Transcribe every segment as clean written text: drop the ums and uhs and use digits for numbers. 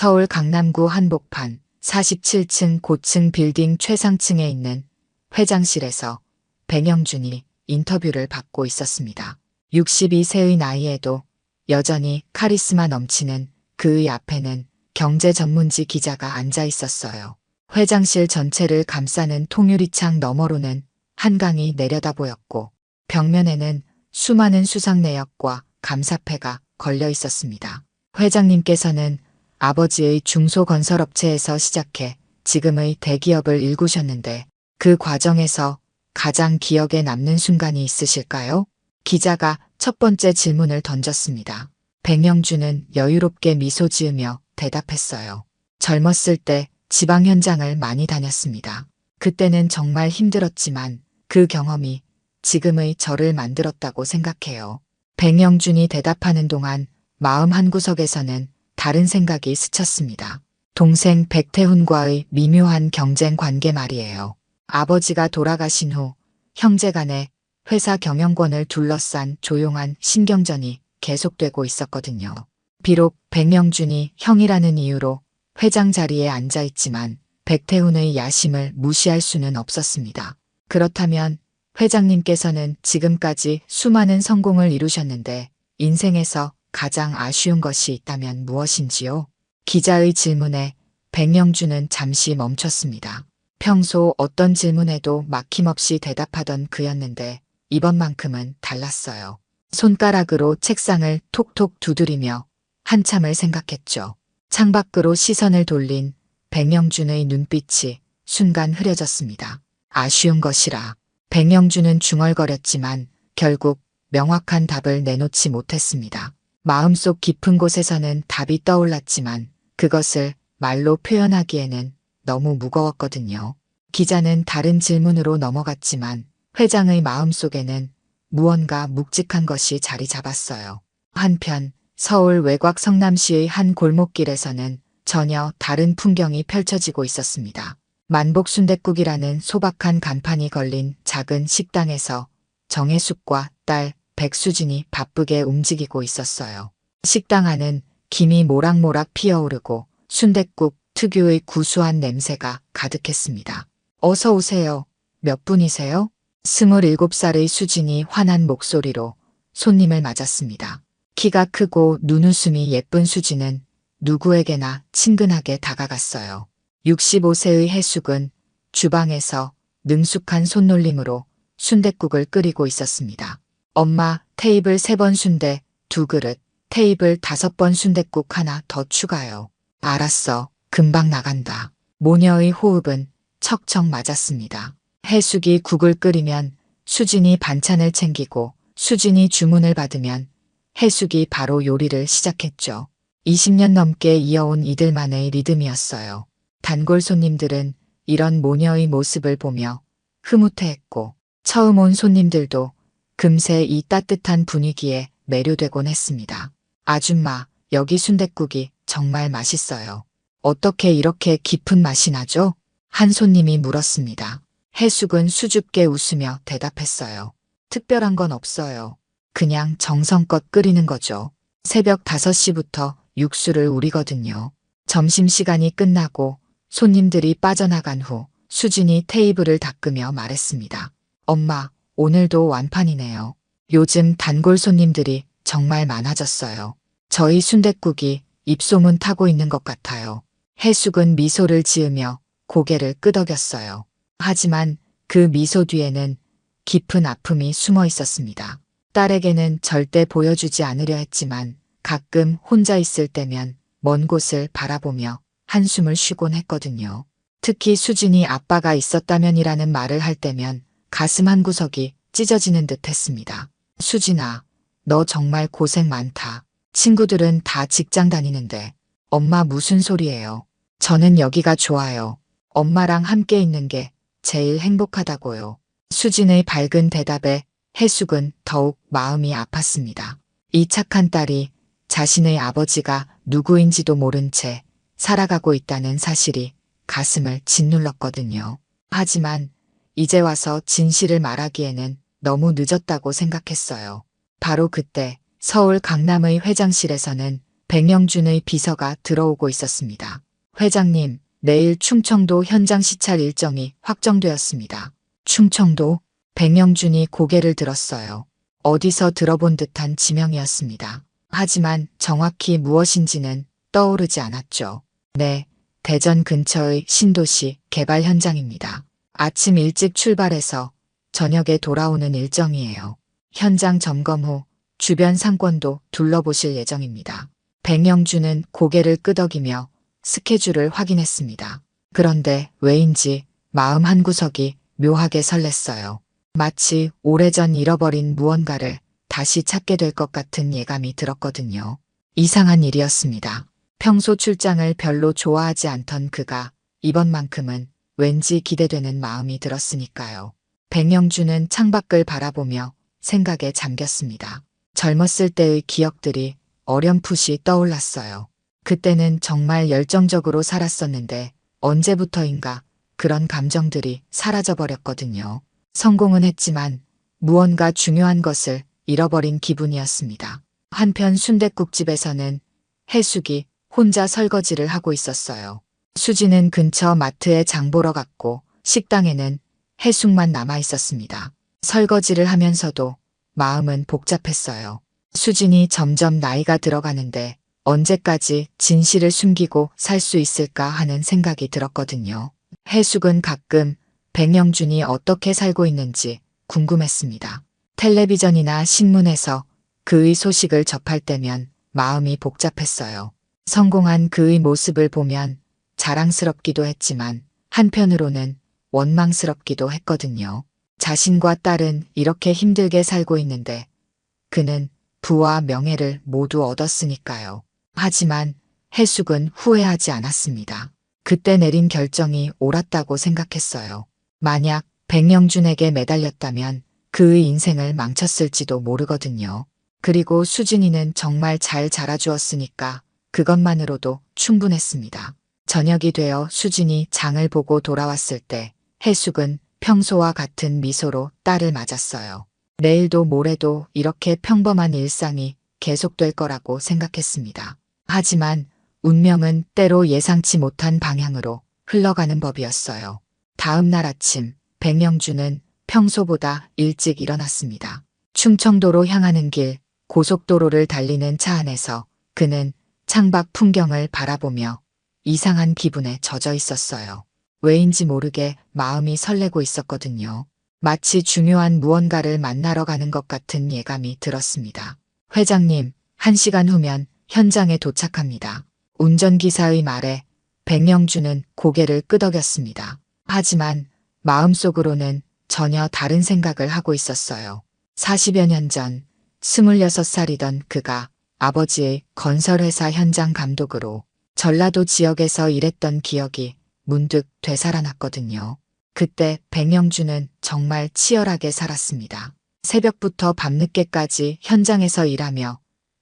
서울 강남구 한복판 47층 고층 빌딩 최상층에 있는 회장실에서 백영준이 인터뷰를 받고 있었습니다. 62세의 나이에도 여전히 카리스마 넘치는 그의 앞에는 경제 전문지 기자가 앉아 있었어요. 회장실 전체를 감싸는 통유리창 너머로는 한강이 내려다 보였고 벽면에는 수많은 수상 내역과 감사패가 걸려 있었습니다. 회장님께서는 아버지의 중소건설업체에서 시작해 지금의 대기업을 일구셨는데 그 과정에서 가장 기억에 남는 순간이 있으실까요? 기자가 첫 번째 질문을 던졌습니다. 백영준은 여유롭게 미소 지으며 대답했어요. 젊었을 때 지방 현장을 많이 다녔습니다. 그때는 정말 힘들었지만 그 경험이 지금의 저를 만들었다고 생각해요. 백영준이 대답하는 동안 마음 한구석에서는 다른 생각이 스쳤습니다. 동생 백태훈과의 미묘한 경쟁 관계 말이에요. 아버지가 돌아가신 후 형제 간의 회사 경영권을 둘러싼 조용한 신경전이 계속되고 있었거든요. 비록 백영준이 형이라는 이유로 회장 자리에 앉아 있지만 백태훈의 야심을 무시할 수는 없었습니다. 그렇다면 회장님께서는 지금까지 수많은 성공을 이루셨는데 인생에서 가장 아쉬운 것이 있다면 무엇인지요? 기자의 질문에 백영준은 잠시 멈췄습니다. 평소 어떤 질문에도 막힘없이 대답하던 그였는데 이번만큼은 달랐어요. 손가락으로 책상을 톡톡 두드리며 한참을 생각했죠. 창밖으로 시선을 돌린 백영준의 눈빛이 순간 흐려졌습니다. 아쉬운 것이라. 백영준은 중얼거렸지만 결국 명확한 답을 내놓지 못했습니다. 마음속 깊은 곳에서는 답이 떠올랐지만 그것을 말로 표현하기에는 너무 무거웠거든요. 기자는 다른 질문으로 넘어갔지만 회장의 마음속에는 무언가 묵직한 것이 자리 잡았어요. 한편 서울 외곽 성남시의 한 골목길에서는 전혀 다른 풍경이 펼쳐지고 있었습니다. 만복순댓국이라는 소박한 간판이 걸린 작은 식당에서 정혜숙과 딸 백수진이 바쁘게 움직이고 있었어요. 식당 안은 김이 모락모락 피어오르고 순댓국 특유의 구수한 냄새가 가득했습니다. 어서 오세요. 몇 분이세요? 27살의 수진이 환한 목소리로 손님을 맞았습니다. 키가 크고 눈웃음이 예쁜 수진은 누구에게나 친근하게 다가갔어요. 65세의 해숙은 주방에서 능숙한 손놀림으로 순댓국을 끓이고 있었습니다. 엄마, 테이블 3번 순대 2그릇, 테이블 5번 순댓국 하나 더 추가요. 알았어. 금방 나간다. 모녀의 호흡은 척척 맞았습니다. 해숙이 국을 끓이면 수진이 반찬을 챙기고 수진이 주문을 받으면 해숙이 바로 요리를 시작했죠. 20년 넘게 이어온 이들만의 리듬이었어요. 단골 손님들은 이런 모녀의 모습을 보며 흐뭇해했고 처음 온 손님들도 금세 이 따뜻한 분위기에 매료되곤 했습니다. 아줌마, 여기 순댓국이 정말 맛있어요. 어떻게 이렇게 깊은 맛이 나죠? 한 손님이 물었습니다. 해숙은 수줍게 웃으며 대답했어요. 특별한 건 없어요. 그냥 정성껏 끓이는 거죠. 새벽 5시부터 육수를 우리거든요. 점심시간이 끝나고 손님들이 빠져나간 후 수진이 테이블을 닦으며 말했습니다. 엄마, 오늘도 완판이네요. 요즘 단골 손님들이 정말 많아졌어요. 저희 순댓국이 입소문 타고 있는 것 같아요. 해숙은 미소를 지으며 고개를 끄덕였어요. 하지만 그 미소 뒤에는 깊은 아픔이 숨어 있었습니다. 딸에게는 절대 보여주지 않으려 했지만 가끔 혼자 있을 때면 먼 곳을 바라보며 한숨을 쉬곤 했거든요. 특히 수진이 아빠가 있었다면이라는 말을 할 때면 가슴 한구석이 찢어지는 듯 했습니다. 수진아, 너 정말 고생 많다. 친구들은 다 직장 다니는데 엄마 무슨 소리예요? 저는 여기가 좋아요. 엄마랑 함께 있는 게 제일 행복하다고요. 수진의 밝은 대답에 해숙은 더욱 마음이 아팠습니다. 이 착한 딸이 자신의 아버지가 누구인지도 모른 채 살아가고 있다는 사실이 가슴을 짓눌렀거든요. 하지만 이제 와서 진실을 말하기에는 너무 늦었다고 생각했어요. 바로 그때 서울 강남의 회장실에서는 백영준의 비서가 들어오고 있었습니다. 회장님, 내일 충청도 현장 시찰 일정이 확정되었습니다. 충청도? 백영준이 고개를 들었어요. 어디서 들어본 듯한 지명이었습니다. 하지만 정확히 무엇인지는 떠오르지 않았죠. 네, 대전 근처의 신도시 개발 현장입니다. 아침 일찍 출발해서 저녁에 돌아오는 일정이에요. 현장 점검 후 주변 상권도 둘러보실 예정입니다. 백영준은 고개를 끄덕이며 스케줄을 확인했습니다. 그런데 왜인지 마음 한구석이 묘하게 설렜어요. 마치 오래전 잃어버린 무언가를 다시 찾게 될 것 같은 예감이 들었거든요. 이상한 일이었습니다. 평소 출장을 별로 좋아하지 않던 그가 이번만큼은 왠지 기대되는 마음이 들었으니까요. 백영준은 창밖을 바라보며 생각에 잠겼습니다. 젊었을 때의 기억들이 어렴풋이 떠올랐어요. 그때는 정말 열정적으로 살았었는데 언제부터인가 그런 감정들이 사라져버렸거든요. 성공은 했지만 무언가 중요한 것을 잃어버린 기분이었습니다. 한편 순댓국집에서는 해숙이 혼자 설거지를 하고 있었어요. 수지는 근처 마트에 장 보러 갔고 식당에는 해숙만 남아 있었습니다. 설거지를 하면서도 마음은 복잡했어요. 수진이 점점 나이가 들어가는데 언제까지 진실을 숨기고 살 수 있을까 하는 생각이 들었거든요. 해숙은 가끔 백영준이 어떻게 살고 있는지 궁금했습니다. 텔레비전이나 신문에서 그의 소식을 접할 때면 마음이 복잡했어요. 성공한 그의 모습을 보면 자랑스럽기도 했지만 한편으로는 원망스럽기도 했거든요. 자신과 딸은 이렇게 힘들게 살고 있는데 그는 부와 명예를 모두 얻었으니까요. 하지만 해숙은 후회하지 않았습니다. 그때 내린 결정이 옳았다고 생각했어요. 만약 백영준에게 매달렸다면 그의 인생을 망쳤을지도 모르거든요. 그리고 수진이는 정말 잘 자라주었으니까 그것만으로도 충분했습니다. 저녁이 되어 수진이 장을 보고 돌아왔을 때 해숙은 평소와 같은 미소로 딸을 맞았어요. 내일도 모레도 이렇게 평범한 일상이 계속될 거라고 생각했습니다. 하지만 운명은 때로 예상치 못한 방향으로 흘러가는 법이었어요. 다음 날 아침 백영준은 평소보다 일찍 일어났습니다. 충청도로 향하는 길 고속도로를 달리는 차 안에서 그는 창밖 풍경을 바라보며 이상한 기분에 젖어 있었어요. 왜인지 모르게 마음이 설레고 있었거든요. 마치 중요한 무언가를 만나러 가는 것 같은 예감이 들었습니다. 회장님, 1시간 후면 현장에 도착합니다. 운전기사의 말에 백영준은 고개를 끄덕였습니다. 하지만 마음속으로는 전혀 다른 생각을 하고 있었어요. 40여 년 전 26살이던 그가 아버지의 건설회사 현장 감독으로 전라도 지역에서 일했던 기억이 문득 되살아났거든요. 그때 백영준은 정말 치열하게 살았습니다. 새벽부터 밤늦게까지 현장에서 일하며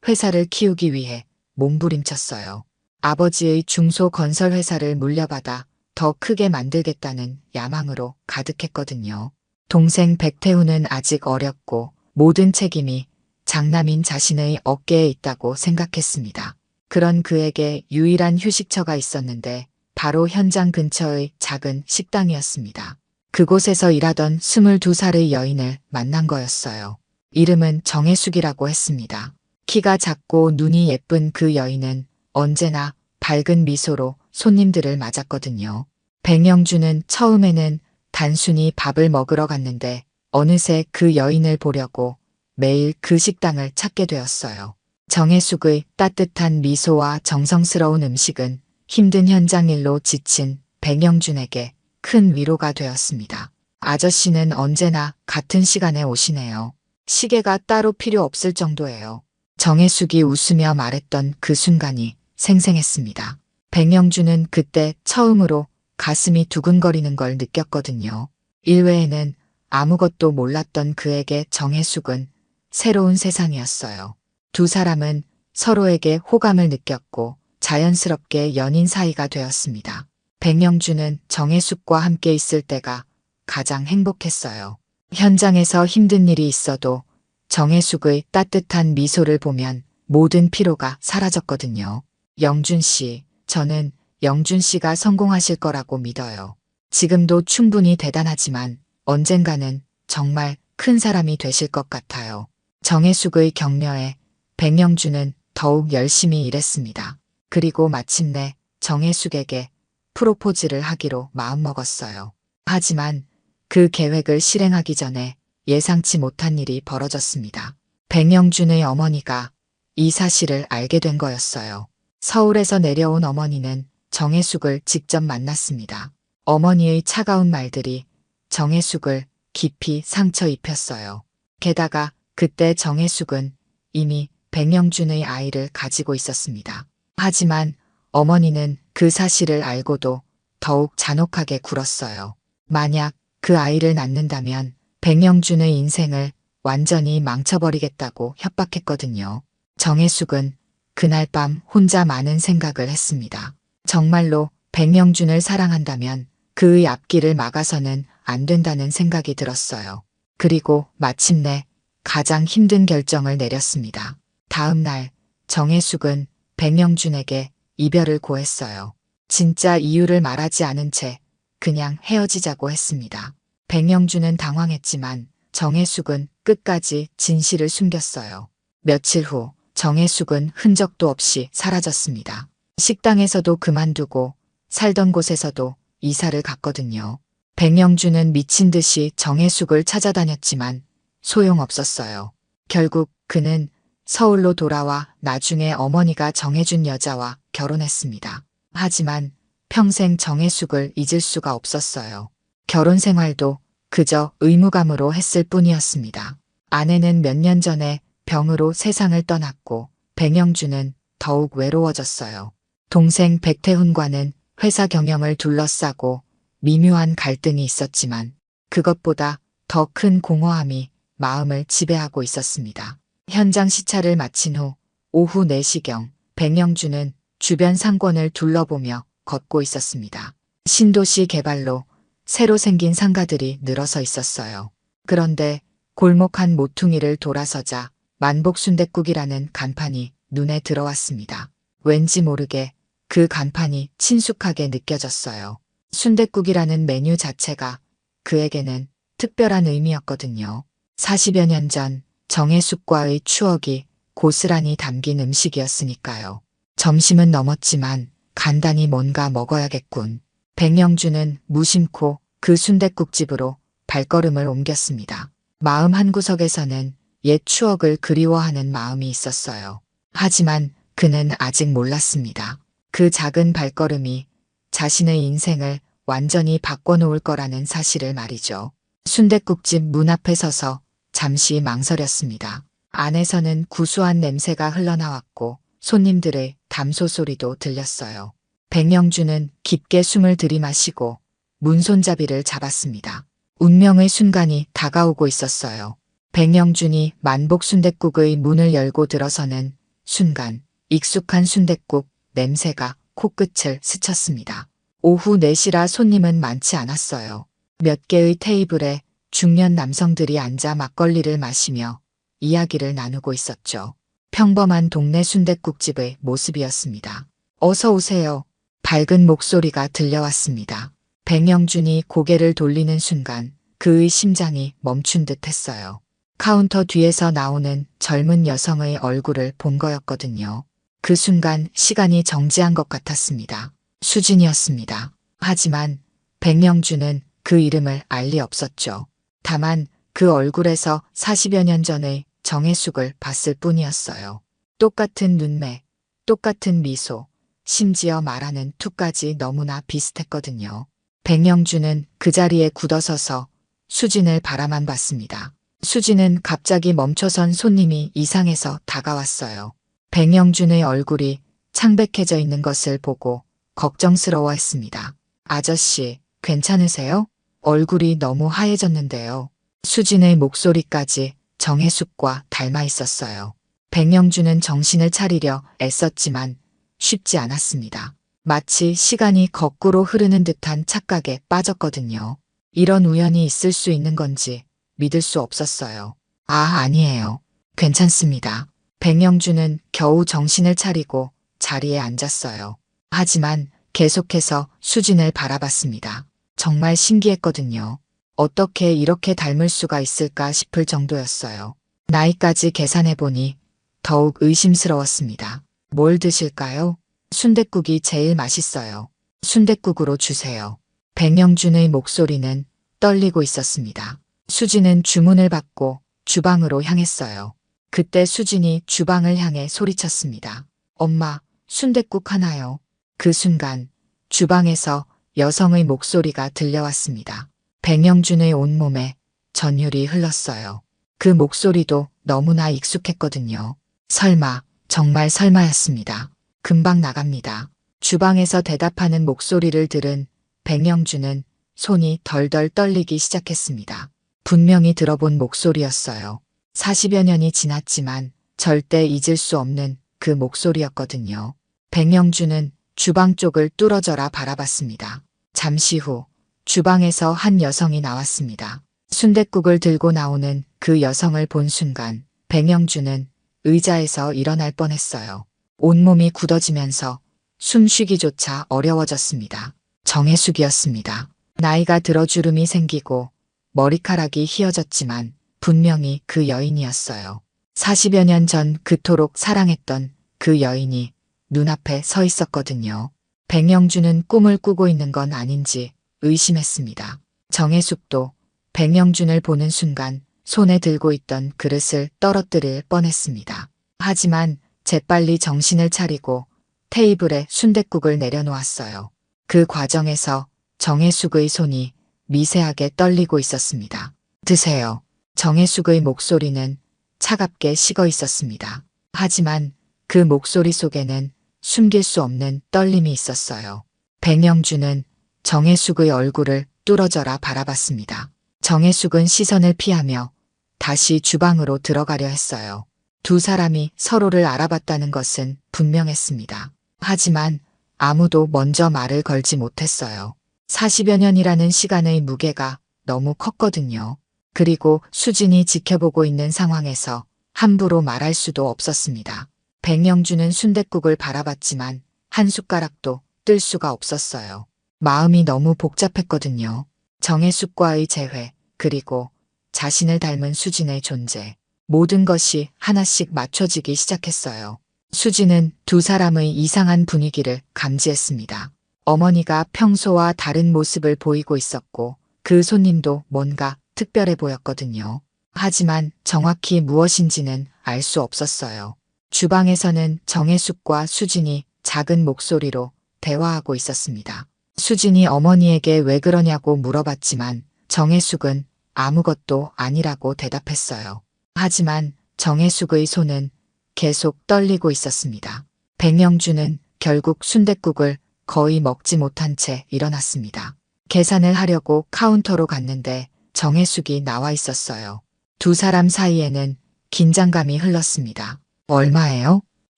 회사를 키우기 위해 몸부림쳤어요. 아버지의 중소건설회사를 물려받아 더 크게 만들겠다는 야망으로 가득했거든요. 동생 백태우는 아직 어렸고 모든 책임이 장남인 자신의 어깨에 있다고 생각했습니다. 그런 그에게 유일한 휴식처가 있었는데 바로 현장 근처의 작은 식당이었습니다. 그곳에서 일하던 22살의 여인을 만난 거였어요. 이름은 정혜숙이라고 했습니다. 키가 작고 눈이 예쁜 그 여인은 언제나 밝은 미소로 손님들을 맞았거든요. 백영준은 처음에는 단순히 밥을 먹으러 갔는데 어느새 그 여인을 보려고 매일 그 식당을 찾게 되었어요. 정혜숙의 따뜻한 미소와 정성스러운 음식은 힘든 현장 일로 지친 백영준에게 큰 위로가 되었습니다. 아저씨는 언제나 같은 시간에 오시네요. 시계가 따로 필요 없을 정도예요. 정혜숙이 웃으며 말했던 그 순간이 생생했습니다. 백영준은 그때 처음으로 가슴이 두근거리는 걸 느꼈거든요. 일외에는 아무것도 몰랐던 그에게 정혜숙은 새로운 세상이었어요. 두 사람은 서로에게 호감을 느꼈고 자연스럽게 연인 사이가 되었습니다. 백영준은 정혜숙과 함께 있을 때가 가장 행복했어요. 현장에서 힘든 일이 있어도 정혜숙의 따뜻한 미소를 보면 모든 피로가 사라졌거든요. 영준 씨, 저는 영준 씨가 성공하실 거라고 믿어요. 지금도 충분히 대단하지만 언젠가는 정말 큰 사람이 되실 것 같아요. 정혜숙의 격려에 백영준은 더욱 열심히 일했습니다. 그리고 마침내 정혜숙에게 프로포즈를 하기로 마음먹었어요. 하지만 그 계획을 실행하기 전에 예상치 못한 일이 벌어졌습니다. 백영준의 어머니가 이 사실을 알게 된 거였어요. 서울에서 내려온 어머니는 정혜숙을 직접 만났습니다. 어머니의 차가운 말들이 정혜숙을 깊이 상처 입혔어요. 게다가 그때 정혜숙은 이미 백영준의 아이를 가지고 있었습니다. 하지만 어머니는 그 사실을 알고도 더욱 잔혹하게 굴었어요. 만약 그 아이를 낳는다면 백영준의 인생을 완전히 망쳐버리겠다고 협박했거든요. 정혜숙은 그날 밤 혼자 많은 생각을 했습니다. 정말로 백영준을 사랑한다면 그의 앞길을 막아서는 안 된다는 생각이 들었어요. 그리고 마침내 가장 힘든 결정을 내렸습니다. 다음 날 정혜숙은 백영준에게 이별을 고했어요. 진짜 이유를 말하지 않은 채 그냥 헤어지자고 했습니다. 백영준은 당황했지만 정혜숙은 끝까지 진실을 숨겼어요. 며칠 후 정혜숙은 흔적도 없이 사라졌습니다. 식당에서도 그만두고 살던 곳에서도 이사를 갔거든요. 백영준은 미친 듯이 정혜숙을 찾아다녔지만 소용없었어요. 결국 그는 서울로 돌아와 나중에 어머니가 정해준 여자와 결혼했습니다. 하지만 평생 정혜숙을 잊을 수가 없었어요. 결혼 생활도 그저 의무감으로 했을 뿐이었습니다. 아내는 몇 년 전에 병으로 세상을 떠났고 백영준은 더욱 외로워졌어요. 동생 백태훈과는 회사 경영을 둘러싸고 미묘한 갈등이 있었지만 그것보다 더 큰 공허함이 마음을 지배하고 있었습니다. 현장 시찰을 마친 후 오후 4시경 백영준은 주변 상권을 둘러보며 걷고 있었습니다. 신도시 개발로 새로 생긴 상가들이 늘어서 있었어요. 그런데 골목 한 모퉁이를 돌아서자 만복순댓국이라는 간판이 눈에 들어왔습니다. 왠지 모르게 그 간판이 친숙하게 느껴졌어요. 순댓국이라는 메뉴 자체가 그에게는 특별한 의미였거든요. 40여 년 전 정혜숙과의 추억이 고스란히 담긴 음식이었으니까요. 점심은 넘었지만 간단히 뭔가 먹어야겠군. 백영준은 무심코 그 순댓국집으로 발걸음을 옮겼습니다. 마음 한구석에서는 옛 추억을 그리워하는 마음이 있었어요. 하지만 그는 아직 몰랐습니다. 그 작은 발걸음이 자신의 인생을 완전히 바꿔놓을 거라는 사실을 말이죠. 순댓국집 문 앞에 서서 잠시 망설였습니다. 안에서는 구수한 냄새가 흘러나왔고 손님들의 담소 소리도 들렸어요. 백영준은 깊게 숨을 들이마시고 문손잡이를 잡았습니다. 운명의 순간이 다가오고 있었어요. 백영준이 만복순댓국의 문을 열고 들어서는 순간 익숙한 순댓국 냄새가 코끝을 스쳤습니다. 오후 4시라 손님은 많지 않았어요. 몇 개의 테이블에 중년 남성들이 앉아 막걸리를 마시며 이야기를 나누고 있었죠. 평범한 동네 순댓국집의 모습이었습니다. 어서 오세요. 밝은 목소리가 들려왔습니다. 백영준이 고개를 돌리는 순간 그의 심장이 멈춘 듯 했어요. 카운터 뒤에서 나오는 젊은 여성의 얼굴을 본 거였거든요. 그 순간 시간이 정지한 것 같았습니다. 수진이었습니다. 하지만 백영준은 그 이름을 알 리 없었죠. 다만 그 얼굴에서 40여 년 전의 정혜숙을 봤을 뿐이었어요. 똑같은 눈매, 똑같은 미소, 심지어 말하는 투까지 너무나 비슷했거든요. 백영준은 그 자리에 굳어서서 수진을 바라만 봤습니다. 수진은 갑자기 멈춰선 손님이 이상해서 다가왔어요. 백영준의 얼굴이 창백해져 있는 것을 보고 걱정스러워했습니다. 아저씨, 괜찮으세요? 얼굴이 너무 하얘졌는데요. 수진의 목소리까지 정혜숙과 닮아 있었어요. 백영준은 정신을 차리려 애썼지만 쉽지 않았습니다. 마치 시간이 거꾸로 흐르는 듯한 착각에 빠졌거든요. 이런 우연이 있을 수 있는 건지 믿을 수 없었어요. 아, 아니에요. 괜찮습니다. 백영주는 겨우 정신을 차리고 자리에 앉았어요. 하지만 계속해서 수진을 바라봤습니다. 정말 신기했거든요. 어떻게 이렇게 닮을 수가 있을까 싶을 정도였어요. 나이까지 계산해보니 더욱 의심스러웠습니다. 뭘 드실까요? 순댓국이 제일 맛있어요. 순댓국으로 주세요. 백영준의 목소리는 떨리고 있었습니다. 수진은 주문을 받고 주방으로 향했어요. 그때 수진이 주방을 향해 소리쳤습니다. 엄마, 순댓국 하나요? 그 순간 주방에서 여성의 목소리가 들려왔습니다. 백영준의 온몸에 전율이 흘렀어요. 그 목소리도 너무나 익숙했거든요. 설마, 정말 설마였습니다. 금방 나갑니다. 주방에서 대답하는 목소리를 들은 백영준은 손이 덜덜 떨리기 시작했습니다. 분명히 들어본 목소리였어요. 40여 년이 지났지만 절대 잊을 수 없는 그 목소리였거든요. 백영준은 주방 쪽을 뚫어져라 바라봤습니다. 잠시 후 주방에서 한 여성이 나왔습니다. 순댓국을 들고 나오는 그 여성을 본 순간 백영준은 의자에서 일어날 뻔했어요. 온몸이 굳어지면서 숨쉬기조차 어려워졌습니다. 정혜숙이었습니다. 나이가 들어 주름이 생기고 머리카락이 휘어졌지만 분명히 그 여인이었어요. 40여 년 전 그토록 사랑했던 그 여인이 눈앞에 서 있었거든요. 백영준은 꿈을 꾸고 있는 건 아닌지 의심했습니다. 정혜숙도 백영준을 보는 순간 손에 들고 있던 그릇을 떨어뜨릴 뻔했습니다. 하지만 재빨리 정신을 차리고 테이블에 순댓국을 내려놓았어요. 그 과정에서 정혜숙의 손이 미세하게 떨리고 있었습니다. 드세요. 정혜숙의 목소리는 차갑게 식어 있었습니다. 하지만 그 목소리 속에는 숨길 수 없는 떨림이 있었어요. 백영준은 정혜숙의 얼굴을 뚫어져라 바라봤습니다. 정혜숙은 시선을 피하며 다시 주방으로 들어가려 했어요. 두 사람이 서로를 알아봤다는 것은 분명했습니다. 하지만 아무도 먼저 말을 걸지 못했어요. 40여 년이라는 시간의 무게가 너무 컸거든요. 그리고 수진이 지켜보고 있는 상황에서 함부로 말할 수도 없었습니다. 백영준은 순댓국을 바라봤지만 한 숟가락도 뜰 수가 없었어요. 마음이 너무 복잡했거든요. 정혜숙과의 재회, 그리고 자신을 닮은 수진의 존재. 모든 것이 하나씩 맞춰지기 시작했어요. 수진은 두 사람의 이상한 분위기를 감지했습니다. 어머니가 평소와 다른 모습을 보이고 있었고 그 손님도 뭔가 특별해 보였거든요. 하지만 정확히 무엇인지는 알 수 없었어요. 주방에서는 정혜숙과 수진이 작은 목소리로 대화하고 있었습니다. 수진이 어머니에게 왜 그러냐고 물어봤지만 정혜숙은 아무것도 아니라고 대답했어요. 하지만 정혜숙의 손은 계속 떨리고 있었습니다. 백영준은 결국 순댓국을 거의 먹지 못한 채 일어났습니다. 계산을 하려고 카운터로 갔는데 정혜숙이 나와 있었어요. 두 사람 사이에는 긴장감이 흘렀습니다. 얼마예요?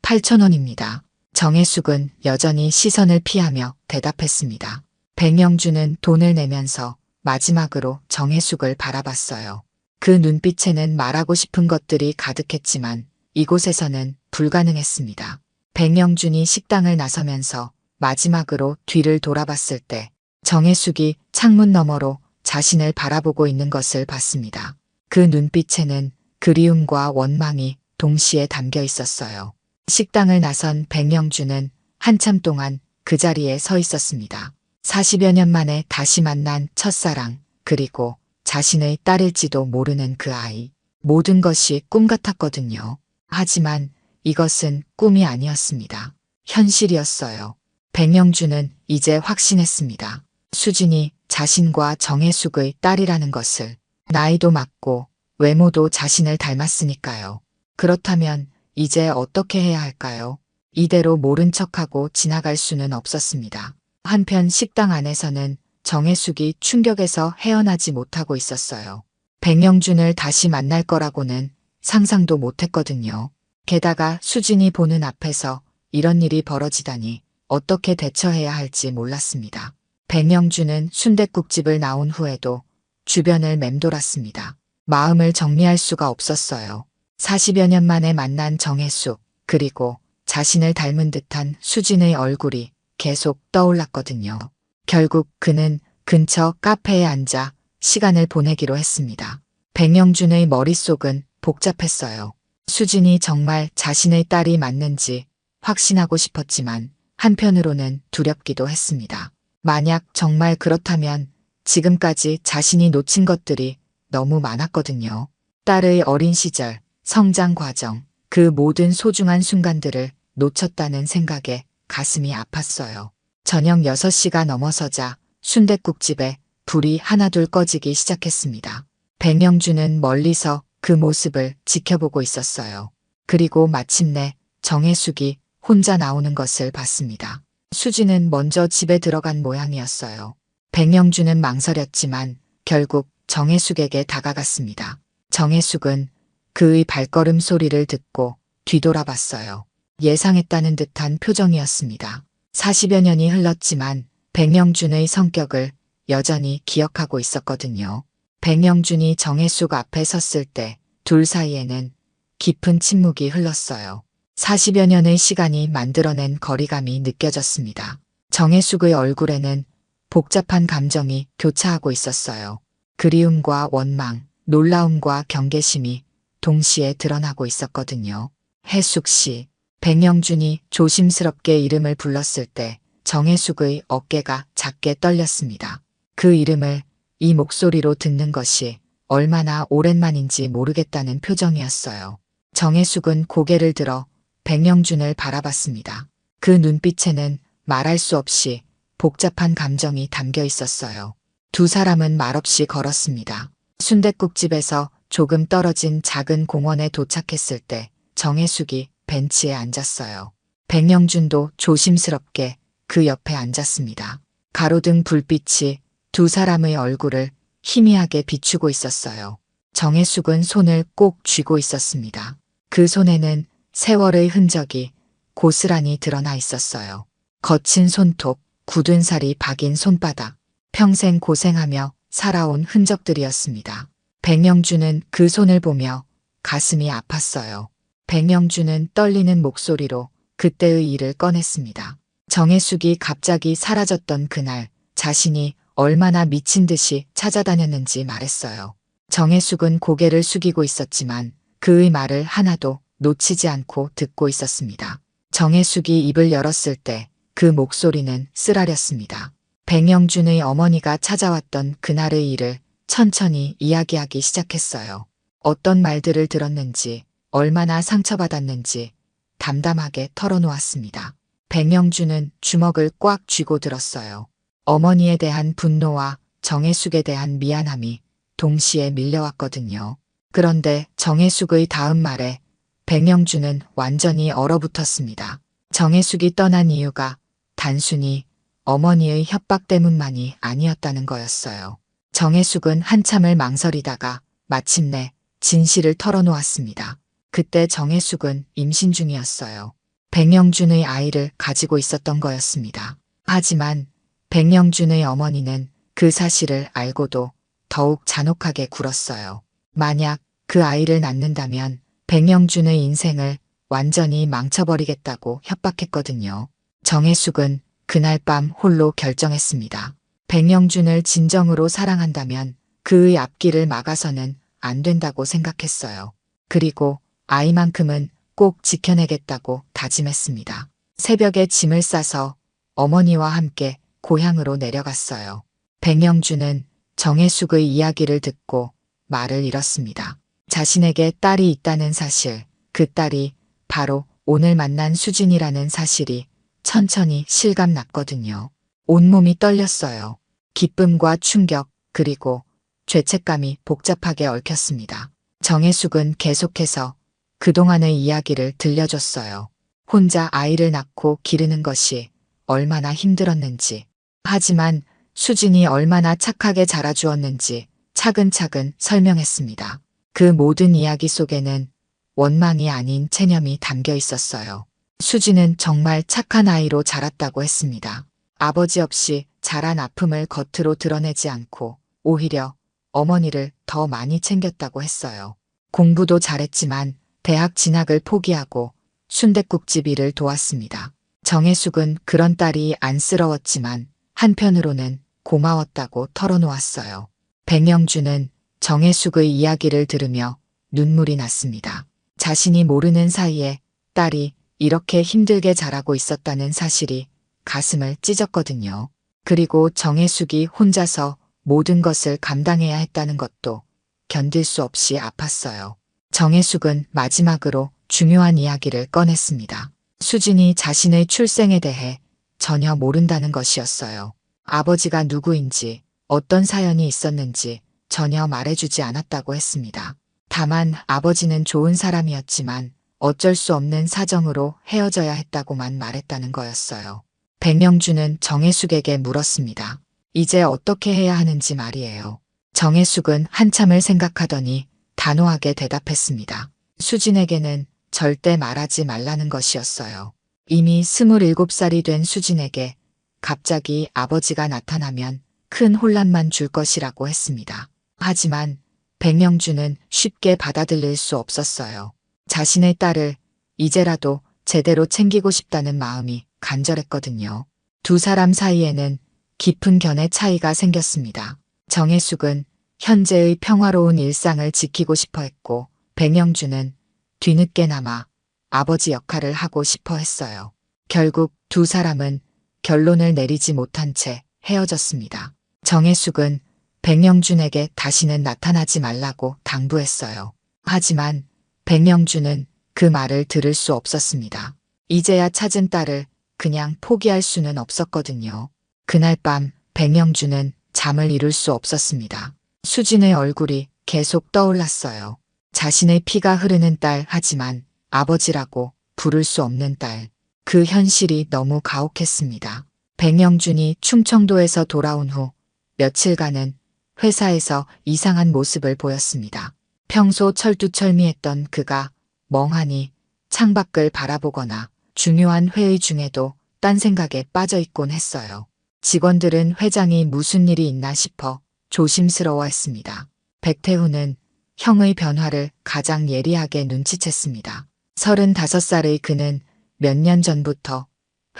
8,000원입니다. 정혜숙은 여전히 시선을 피하며 대답했습니다. 백영준은 돈을 내면서 마지막으로 정혜숙을 바라봤어요. 그 눈빛에는 말하고 싶은 것들이 가득했지만 이곳에서는 불가능했습니다. 백영준이 식당을 나서면서 마지막으로 뒤를 돌아봤을 때 정혜숙이 창문 너머로 자신을 바라보고 있는 것을 봤습니다. 그 눈빛에는 그리움과 원망이 동시에 담겨 있었어요. 식당을 나선 백영준은 한참 동안 그 자리에 서 있었습니다. 40여 년 만에 다시 만난 첫사랑, 그리고 자신의 딸일지도 모르는 그 아이. 모든 것이 꿈 같았거든요. 하지만 이것은 꿈이 아니었습니다. 현실이었어요. 백영준은 이제 확신했습니다. 수진이 자신과 정혜숙의 딸이라는 것을. 나이도 맞고 외모도 자신을 닮았으니까요. 그렇다면 이제 어떻게 해야 할까요? 이대로 모른 척하고 지나갈 수는 없었습니다. 한편 식당 안에서는 정혜숙이 충격에서 헤어나지 못하고 있었어요. 백영준을 다시 만날 거라고는 상상도 못했거든요. 게다가 수진이 보는 앞에서 이런 일이 벌어지다니 어떻게 대처해야 할지 몰랐습니다. 백영준은 순댓국집을 나온 후에도 주변을 맴돌았습니다. 마음을 정리할 수가 없었어요. 40여 년 만에 만난 정혜숙, 그리고 자신을 닮은 듯한 수진의 얼굴이 계속 떠올랐거든요. 결국 그는 근처 카페에 앉아 시간을 보내기로 했습니다. 백영준의 머릿속은 복잡했어요. 수진이 정말 자신의 딸이 맞는지 확신하고 싶었지만 한편으로는 두렵기도 했습니다. 만약 정말 그렇다면 지금까지 자신이 놓친 것들이 너무 많았거든요. 딸의 어린 시절, 성장 과정, 그 모든 소중한 순간들을 놓쳤다는 생각에 가슴이 아팠어요. 저녁 6시가 넘어서자 순댓국집에 불이 하나둘 꺼지기 시작했습니다. 백영준은 멀리서 그 모습을 지켜보고 있었어요. 그리고 마침내 정혜숙이 혼자 나오는 것을 봤습니다. 수지는 먼저 집에 들어간 모양이었어요. 백영준은 망설였지만 결국 정혜숙에게 다가갔습니다. 정혜숙은 그의 발걸음 소리를 듣고 뒤돌아봤어요. 예상했다는 듯한 표정이었습니다. 40여 년이 흘렀지만 백영준의 성격을 여전히 기억하고 있었거든요. 백영준이 정혜숙 앞에 섰을 때 둘 사이에는 깊은 침묵이 흘렀어요. 40여 년의 시간이 만들어낸 거리감이 느껴졌습니다. 정혜숙의 얼굴에는 복잡한 감정이 교차하고 있었어요. 그리움과 원망, 놀라움과 경계심이 동시에 드러나고 있었거든요. 혜숙 씨, 백영준이 조심스럽게 이름을 불렀을 때 정혜숙의 어깨가 작게 떨렸습니다. 그 이름을 이 목소리로 듣는 것이 얼마나 오랜만인지 모르겠다는 표정이었어요. 정혜숙은 고개를 들어 백영준을 바라봤습니다. 그 눈빛에는 말할 수 없이 복잡한 감정이 담겨 있었어요. 두 사람은 말없이 걸었습니다. 순댓국집에서 조금 떨어진 작은 공원에 도착했을 때 정혜숙이 벤치에 앉았어요. 백영준도 조심스럽게 그 옆에 앉았습니다. 가로등 불빛이 두 사람의 얼굴을 희미하게 비추고 있었어요. 정혜숙은 손을 꼭 쥐고 있었습니다. 그 손에는 세월의 흔적이 고스란히 드러나 있었어요. 거친 손톱, 굳은 살이 박인 손바닥, 평생 고생하며 살아온 흔적들이었습니다. 백영준은 그 손을 보며 가슴이 아팠어요. 백영준은 떨리는 목소리로 그때의 일을 꺼냈습니다. 정혜숙이 갑자기 사라졌던 그날 자신이 얼마나 미친 듯이 찾아다녔는지 말했어요. 정혜숙은 고개를 숙이고 있었지만 그의 말을 하나도 놓치지 않고 듣고 있었습니다. 정혜숙이 입을 열었을 때 그 목소리는 쓰라렸습니다. 백영준의 어머니가 찾아왔던 그날의 일을 천천히 이야기하기 시작했어요. 어떤 말들을 들었는지, 얼마나 상처받았는지 담담하게 털어놓았습니다. 백영준은 주먹을 꽉 쥐고 들었어요. 어머니에 대한 분노와 정혜숙에 대한 미안함이 동시에 밀려왔거든요. 그런데 정혜숙의 다음 말에 백영준은 완전히 얼어붙었습니다. 정혜숙이 떠난 이유가 단순히 어머니의 협박 때문만이 아니었다는 거였어요. 정혜숙은 한참을 망설이다가 마침내 진실을 털어놓았습니다. 그때 정혜숙은 임신 중이었어요. 백영준의 아이를 가지고 있었던 거였습니다. 하지만 백영준의 어머니는 그 사실을 알고도 더욱 잔혹하게 굴었어요. 만약 그 아이를 낳는다면 백영준의 인생을 완전히 망쳐버리겠다고 협박했거든요. 정혜숙은 그날 밤 홀로 결정했습니다. 백영준을 진정으로 사랑한다면 그의 앞길을 막아서는 안 된다고 생각했어요. 그리고 아이만큼은 꼭 지켜내겠다고 다짐했습니다. 새벽에 짐을 싸서 어머니와 함께 고향으로 내려갔어요. 백영준은 정혜숙의 이야기를 듣고 말을 잃었습니다. 자신에게 딸이 있다는 사실, 그 딸이 바로 오늘 만난 수진이라는 사실이 천천히 실감났거든요. 온몸이 떨렸어요. 기쁨과 충격, 그리고 죄책감이 복잡하게 얽혔습니다. 정혜숙은 계속해서 그동안의 이야기를 들려줬어요. 혼자 아이를 낳고 기르는 것이 얼마나 힘들었는지, 하지만 수진이 얼마나 착하게 자라주었는지 차근차근 설명했습니다. 그 모든 이야기 속에는 원망이 아닌 체념이 담겨 있었어요. 수진은 정말 착한 아이로 자랐다고 했습니다. 아버지 없이 자란 아픔을 겉으로 드러내지 않고 오히려 어머니를 더 많이 챙겼다고 했어요. 공부도 잘했지만 대학 진학을 포기하고 순댓국집 일을 도왔습니다. 정혜숙은 그런 딸이 안쓰러웠지만 한편으로는 고마웠다고 털어놓았어요. 백영주는 정혜숙의 이야기를 들으며 눈물이 났습니다. 자신이 모르는 사이에 딸이 이렇게 힘들게 자라고 있었다는 사실이 가슴을 찢었거든요. 그리고 정혜숙이 혼자서 모든 것을 감당해야 했다는 것도 견딜 수 없이 아팠어요. 정혜숙은 마지막으로 중요한 이야기를 꺼냈습니다. 수진이 자신의 출생에 대해 전혀 모른다는 것이었어요. 아버지가 누구인지, 어떤 사연이 있었는지 전혀 말해주지 않았다고 했습니다. 다만 아버지는 좋은 사람이었지만 어쩔 수 없는 사정으로 헤어져야 했다고만 말했다는 거였어요. 백명주는 정혜숙에게 물었습니다. 이제 어떻게 해야 하는지 말이에요. 정혜숙은 한참을 생각하더니 단호하게 대답했습니다. 수진에게는 절대 말하지 말라는 것이었어요. 이미 27살이 된 수진에게 갑자기 아버지가 나타나면 큰 혼란만 줄 것이라고 했습니다. 하지만 백명주는 쉽게 받아들일 수 없었어요. 자신의 딸을 이제라도 제대로 챙기고 싶다는 마음이 간절했거든요. 두 사람 사이에는 깊은 견해 차이가 생겼습니다. 정혜숙은 현재의 평화로운 일상을 지키고 싶어 했고 백영주는 뒤늦게나마 아버지 역할을 하고 싶어 했어요. 결국 두 사람은 결론을 내리지 못한 채 헤어졌습니다. 정혜숙은 백영준에게 다시는 나타나지 말라고 당부했어요. 하지만 백영준은 그 말을 들을 수 없었습니다. 이제야 찾은 딸을 그냥 포기할 수는 없었거든요. 그날 밤 백영준은 잠을 이룰 수 없었습니다. 수진의 얼굴이 계속 떠올랐어요. 자신의 피가 흐르는 딸 하지만 아버지라고 부를 수 없는 딸. 그 현실이 너무 가혹했습니다. 백영준이 충청도에서 돌아온 후 며칠간은 회사에서 이상한 모습을 보였습니다. 평소 철두철미했던 그가 멍하니 창밖을 바라보거나 중요한 회의 중에도 딴 생각에 빠져 있곤 했어요. 직원들은 회장이 무슨 일이 있나 싶어 조심스러워했습니다. 백태훈은 형의 변화를 가장 예리하게 눈치챘습니다. 35살의 그는 몇 년 전부터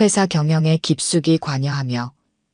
회사 경영에 깊숙이 관여하며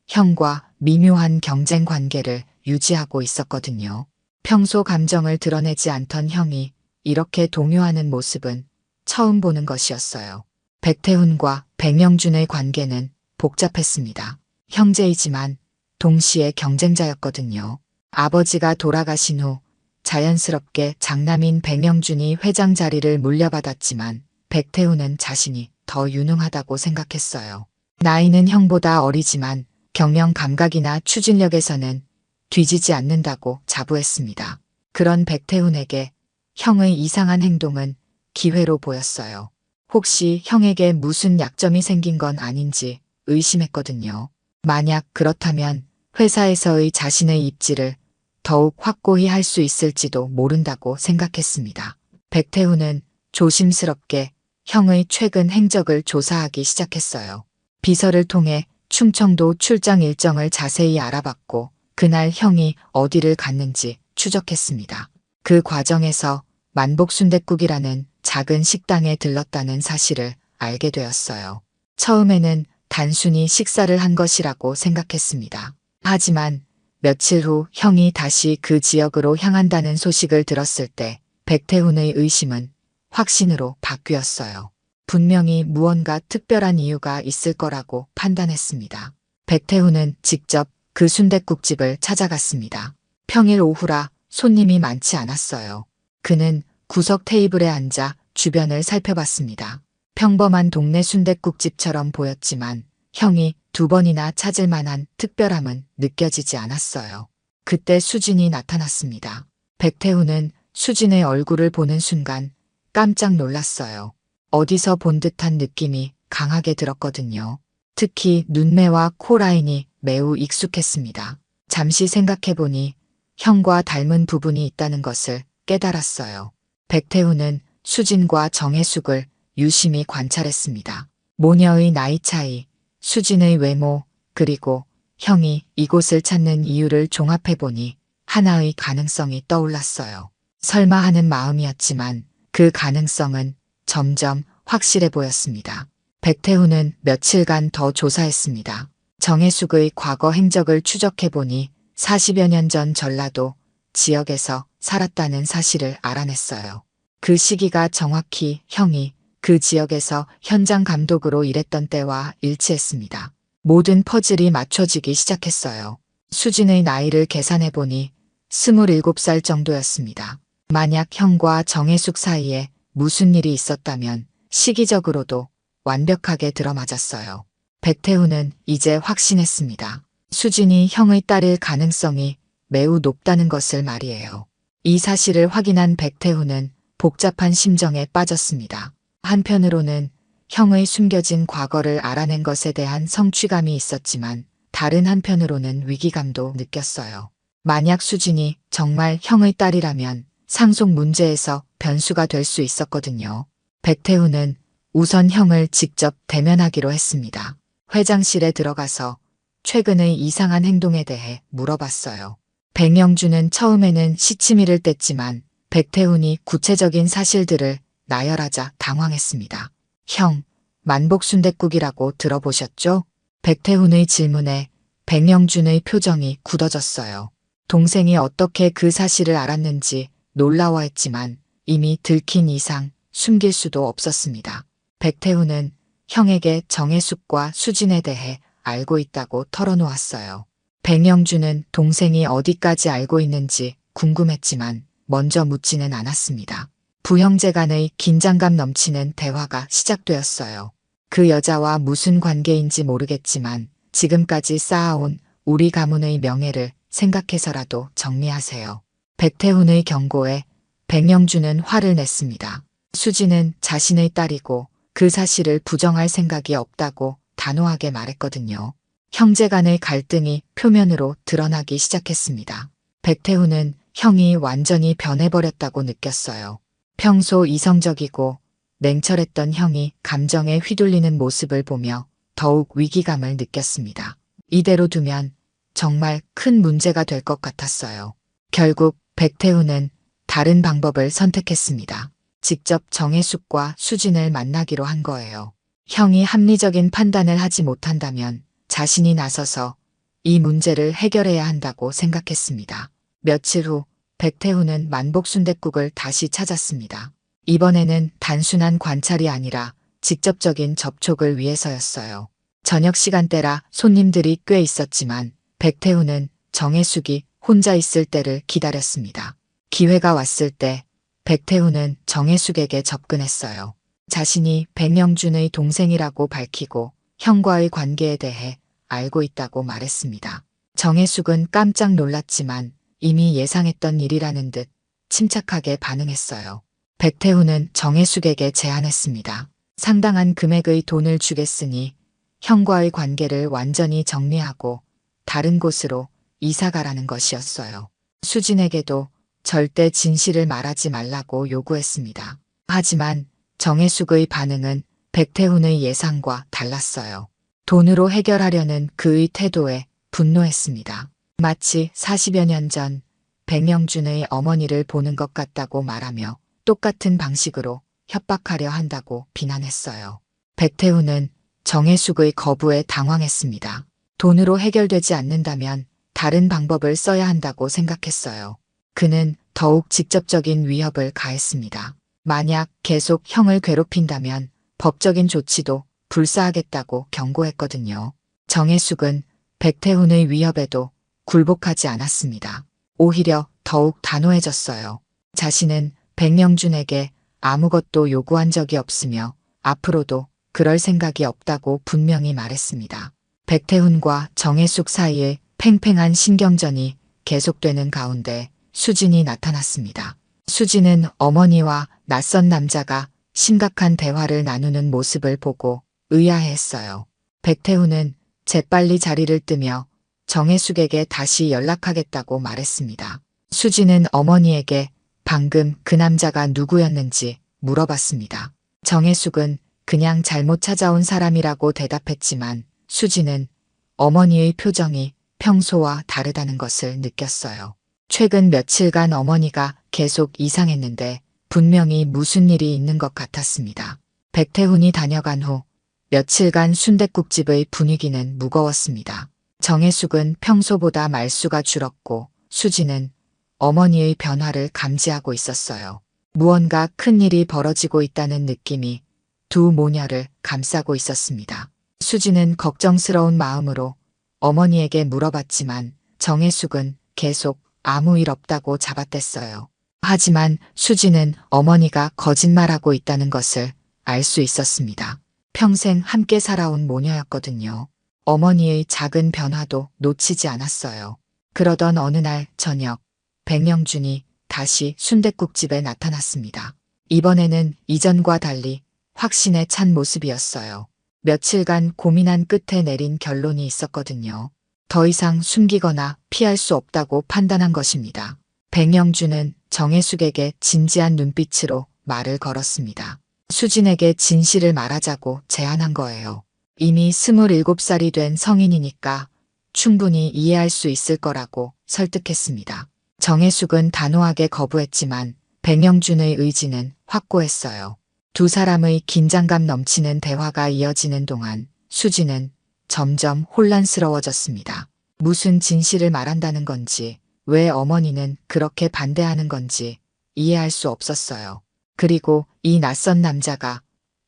형과 미묘한 경쟁 관계를 유지하고 있었거든요. 평소 감정을 드러내지 않던 형이 이렇게 동요하는 모습은 처음 보는 것이었어요. 백태훈과 백명준의 관계는 복잡했습니다. 형제이지만 동시에 경쟁자였거든요. 아버지가 돌아가신 후 자연스럽게 장남인 백명준이 회장 자리를 물려받았지만 백태훈은 자신이 더 유능하다고 생각했어요. 나이는 형보다 어리지만 경영 감각이나 추진력에서는 뒤지지 않는다고 자부했습니다. 그런 백태훈에게 형의 이상한 행동은 기회로 보였어요. 혹시 형에게 무슨 약점이 생긴 건 아닌지 의심했거든요. 만약 그렇다면 회사에서의 자신의 입지를 더욱 확고히 할 수 있을지도 모른다고 생각했습니다. 백태훈은 조심스럽게 형의 최근 행적을 조사하기 시작했어요. 비서를 통해 충청도 출장 일정을 자세히 알아봤고 그날 형이 어디를 갔는지 추적했습니다. 그 과정에서 만복순댓국이라는 작은 식당에 들렀다는 사실을 알게 되었어요. 처음에는 단순히 식사를 한 것이라고 생각했습니다. 하지만 며칠 후 형이 다시 그 지역으로 향한다는 소식을 들었을 때 백태훈의 의심은 확신으로 바뀌었어요. 분명히 무언가 특별한 이유가 있을 거라고 판단했습니다. 백태훈은 직접 그 순댓국집을 찾아갔습니다. 평일 오후라 손님이 많지 않았어요. 그는 구석 테이블에 앉아 주변을 살펴봤습니다. 평범한 동네 순댓국집처럼 보였지만 형이 2번이나 찾을 만한 특별함은 느껴지지 않았어요. 그때 수진이 나타났습니다. 백태훈은 수진의 얼굴을 보는 순간 깜짝 놀랐어요. 어디서 본 듯한 느낌이 강하게 들었거든요. 특히 눈매와 코 라인이 매우 익숙했습니다. 잠시 생각해보니 형과 닮은 부분이 있다는 것을 깨달았어요. 백태훈은 수진과 정혜숙을 유심히 관찰했습니다. 모녀의 나이 차이, 수진의 외모, 그리고 형이 이곳을 찾는 이유를 종합해보니 하나의 가능성이 떠올랐어요. 설마 하는 마음이었지만 그 가능성은 점점 확실해 보였습니다. 백태훈은 며칠간 더 조사했습니다. 정혜숙의 과거 행적을 추적해보니 40여 년 전 전라도 지역에서 살았다는 사실을 알아냈어요. 그 시기가 정확히 형이 그 지역에서 현장 감독으로 일했던 때와 일치했습니다. 모든 퍼즐이 맞춰지기 시작했어요. 수진의 나이를 계산해보니 27살 정도였습니다. 만약 형과 정혜숙 사이에 무슨 일이 있었다면 시기적으로도 완벽하게 들어맞았어요. 백태훈은 이제 확신했습니다. 수진이 형의 딸일 가능성이 매우 높다는 것을 말이에요. 이 사실을 확인한 백태훈은 복잡한 심정에 빠졌습니다. 한편으로는 형의 숨겨진 과거를 알아낸 것에 대한 성취감이 있었지만 다른 한편으로는 위기감도 느꼈어요. 만약 수진이 정말 형의 딸이라면 상속 문제에서 변수가 될 수 있었거든요. 백태훈은 우선 형을 직접 대면하기로 했습니다. 회장실에 들어가서 최근의 이상한 행동에 대해 물어봤어요. 백영주는 처음에는 시치미를 뗐지만 백태훈이 구체적인 사실들을 나열하자 당황했습니다. 형, 만복순댓국이라고 들어보셨죠? 백태훈의 질문에 백영준의 표정이 굳어졌어요. 동생이 어떻게 그 사실을 알았는지 놀라워했지만 이미 들킨 이상 숨길 수도 없었습니다. 백태훈은 형에게 정혜숙과 수진에 대해 알고 있다고 털어놓았어요. 백영준은 동생이 어디까지 알고 있는지 궁금했지만 먼저 묻지는 않았습니다. 부형제 간의 긴장감 넘치는 대화가 시작되었어요. 그 여자와 무슨 관계인지 모르겠지만 지금까지 쌓아온 우리 가문의 명예를 생각해서라도 정리하세요. 백태훈의 경고에 백영준은 화를 냈습니다. 수진은 자신의 딸이고 그 사실을 부정할 생각이 없다고 단호하게 말했거든요. 형제 간의 갈등이 표면으로 드러나기 시작했습니다. 백태훈은 형이 완전히 변해버렸다고 느꼈어요. 평소 이성적이고 냉철했던 형이 감정에 휘둘리는 모습을 보며 더욱 위기감을 느꼈습니다. 이대로 두면 정말 큰 문제가 될 것 같았어요. 결국 백태훈은 다른 방법을 선택했습니다. 직접 정혜숙과 수진을 만나기로 한 거예요. 형이 합리적인 판단을 하지 못한다면 자신이 나서서 이 문제를 해결해야 한다고 생각했습니다. 며칠 후 백태훈은 만복순댓국을 다시 찾았습니다. 이번에는 단순한 관찰이 아니라 직접적인 접촉을 위해서였어요. 저녁 시간대라 손님들이 꽤 있었지만 백태훈은 정혜숙이 혼자 있을 때를 기다렸습니다. 기회가 왔을 때 백태훈은 정혜숙에게 접근했어요. 자신이 백영준의 동생이라고 밝히고 형과의 관계에 대해 알고 있다고 말했습니다. 정혜숙은 깜짝 놀랐지만 이미 예상했던 일이라는 듯 침착하게 반응했어요. 백태훈은 정혜숙에게 제안했습니다. 상당한 금액의 돈을 주겠으니 형과의 관계를 완전히 정리하고 다른 곳으로 이사가라는 것이었어요. 수진에게도 절대 진실을 말하지 말라고 요구했습니다. 하지만 정혜숙의 반응은 백태훈의 예상과 달랐어요. 돈으로 해결하려는 그의 태도에 분노했습니다. 마치 40여 년 전 백영준의 어머니를 보는 것 같다고 말하며 똑같은 방식으로 협박하려 한다고 비난했어요. 백태훈은 정혜숙의 거부에 당황했습니다. 돈으로 해결되지 않는다면 다른 방법을 써야 한다고 생각했어요. 그는 더욱 직접적인 위협을 가했습니다. 만약 계속 형을 괴롭힌다면 법적인 조치도 불사하겠다고 경고했거든요. 정혜숙은 백태훈의 위협에도 굴복하지 않았습니다. 오히려 더욱 단호해졌어요. 자신은 백영준에게 아무것도 요구한 적이 없으며 앞으로도 그럴 생각이 없다고 분명히 말했습니다. 백태훈과 정혜숙 사이에 팽팽한 신경전이 계속되는 가운데 수진이 나타났습니다. 수진은 어머니와 낯선 남자가 심각한 대화를 나누는 모습을 보고 의아해했어요. 백태훈은 재빨리 자리를 뜨며 정혜숙에게 다시 연락하겠다고 말했습니다. 수진은 어머니에게 방금 그 남자가 누구였는지 물어봤습니다. 정혜숙은 그냥 잘못 찾아온 사람이라고 대답했지만 수진은 어머니의 표정이 평소와 다르다는 것을 느꼈어요. 최근 며칠간 어머니가 계속 이상했는데 분명히 무슨 일이 있는 것 같았습니다. 백태훈이 다녀간 후 며칠간 순댓국집의 분위기는 무거웠습니다. 정혜숙은 평소보다 말수가 줄었고 수지는 어머니의 변화를 감지하고 있었어요. 무언가 큰 일이 벌어지고 있다는 느낌이 두 모녀를 감싸고 있었습니다. 수지는 걱정스러운 마음으로 어머니에게 물어봤지만 정혜숙은 계속 아무 일 없다고 잡아댔어요. 하지만 수지는 어머니가 거짓말하고 있다는 것을 알 수 있었습니다. 평생 함께 살아온 모녀였거든요. 어머니의 작은 변화도 놓치지 않았어요. 그러던 어느 날 저녁, 백영준이 다시 순댓국집에 나타났습니다. 이번에는 이전과 달리 확신에 찬 모습이었어요. 며칠간 고민한 끝에 내린 결론이 있었거든요. 더 이상 숨기거나 피할 수 없다고 판단한 것입니다. 백영준은 정혜숙에게 진지한 눈빛으로 말을 걸었습니다. 수진에게 진실을 말하자고 제안한 거예요. 이미 27살이 된 성인이니까 충분히 이해할 수 있을 거라고 설득했습니다. 정혜숙은 단호하게 거부했지만 백영준의 의지는 확고했어요. 두 사람의 긴장감 넘치는 대화가 이어지는 동안 수지는 점점 혼란스러워졌습니다. 무슨 진실을 말한다는 건지, 왜 어머니는 그렇게 반대하는 건지 이해할 수 없었어요. 그리고 이 낯선 남자가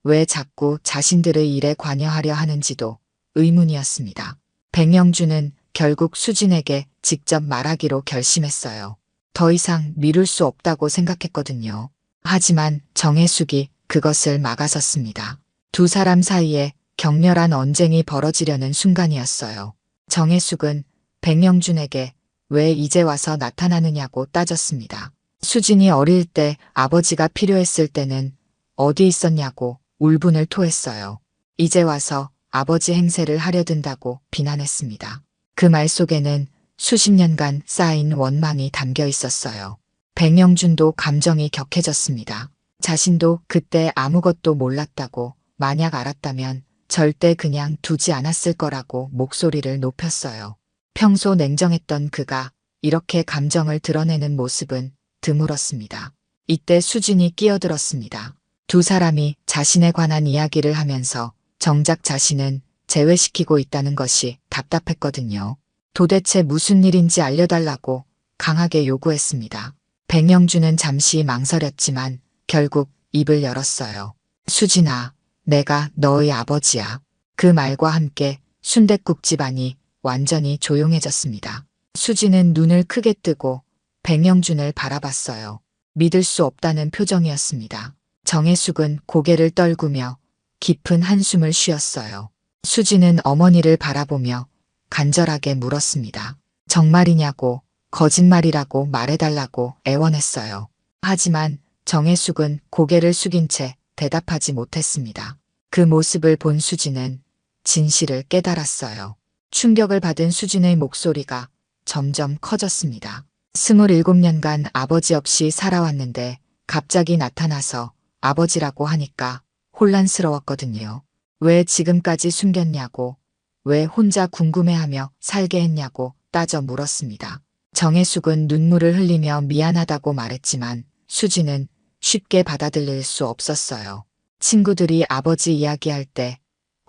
왜 자꾸 자신들의 일에 관여하려 하는지도 의문이었습니다. 백영준은 결국 수진에게 직접 말하기로 결심했어요. 더 이상 미룰 수 없다고 생각했거든요. 하지만 정혜숙이 그것을 막아섰습니다. 두 사람 사이에 격렬한 언쟁이 벌어지려는 순간이었어요. 정혜숙은 백영준에게 왜 이제 와서 나타나느냐고 따졌습니다. 수진이 어릴 때 아버지가 필요했을 때는 어디 있었냐고 울분을 토했어요. 이제 와서 아버지 행세를 하려 든다고 비난했습니다. 그 말 속에는 수십 년간 쌓인 원망이 담겨 있었어요. 백영준도 감정이 격해졌습니다. 자신도 그때 아무것도 몰랐다고, 만약 알았다면 절대 그냥 두지 않았을 거라고 목소리를 높였어요. 평소 냉정했던 그가 이렇게 감정을 드러내는 모습은 드물었습니다. 이때 수진이 끼어들었습니다. 두 사람이 자신에 관한 이야기를 하면서 정작 자신은 제외시키고 있다는 것이 답답했거든요. 도대체 무슨 일인지 알려달라고 강하게 요구했습니다. 백영준은 잠시 망설였지만 결국 입을 열었어요. 수진아, 내가 너의 아버지야. 그 말과 함께 순댓국집 안이 완전히 조용해졌습니다. 수진은 눈을 크게 뜨고 백영준을 바라봤어요. 믿을 수 없다는 표정이었습니다. 정혜숙은 고개를 떨구며 깊은 한숨을 쉬었어요. 수진은 어머니를 바라보며 간절하게 물었습니다. 정말이냐고, 거짓말이라고 말해달라고 애원했어요. 하지만 정혜숙은 고개를 숙인 채 대답하지 못했습니다. 그 모습을 본 수진은 진실을 깨달았어요. 충격을 받은 수진의 목소리가 점점 커졌습니다. 27년간 아버지 없이 살아왔는데 갑자기 나타나서 아버지라고 하니까 혼란스러웠거든요. 왜 지금까지 숨겼냐고, 왜 혼자 궁금해하며 살게 했냐고 따져 물었습니다. 정혜숙은 눈물을 흘리며 미안하다고 말했지만 수지는 쉽게 받아들일 수 없었어요. 친구들이 아버지 이야기할 때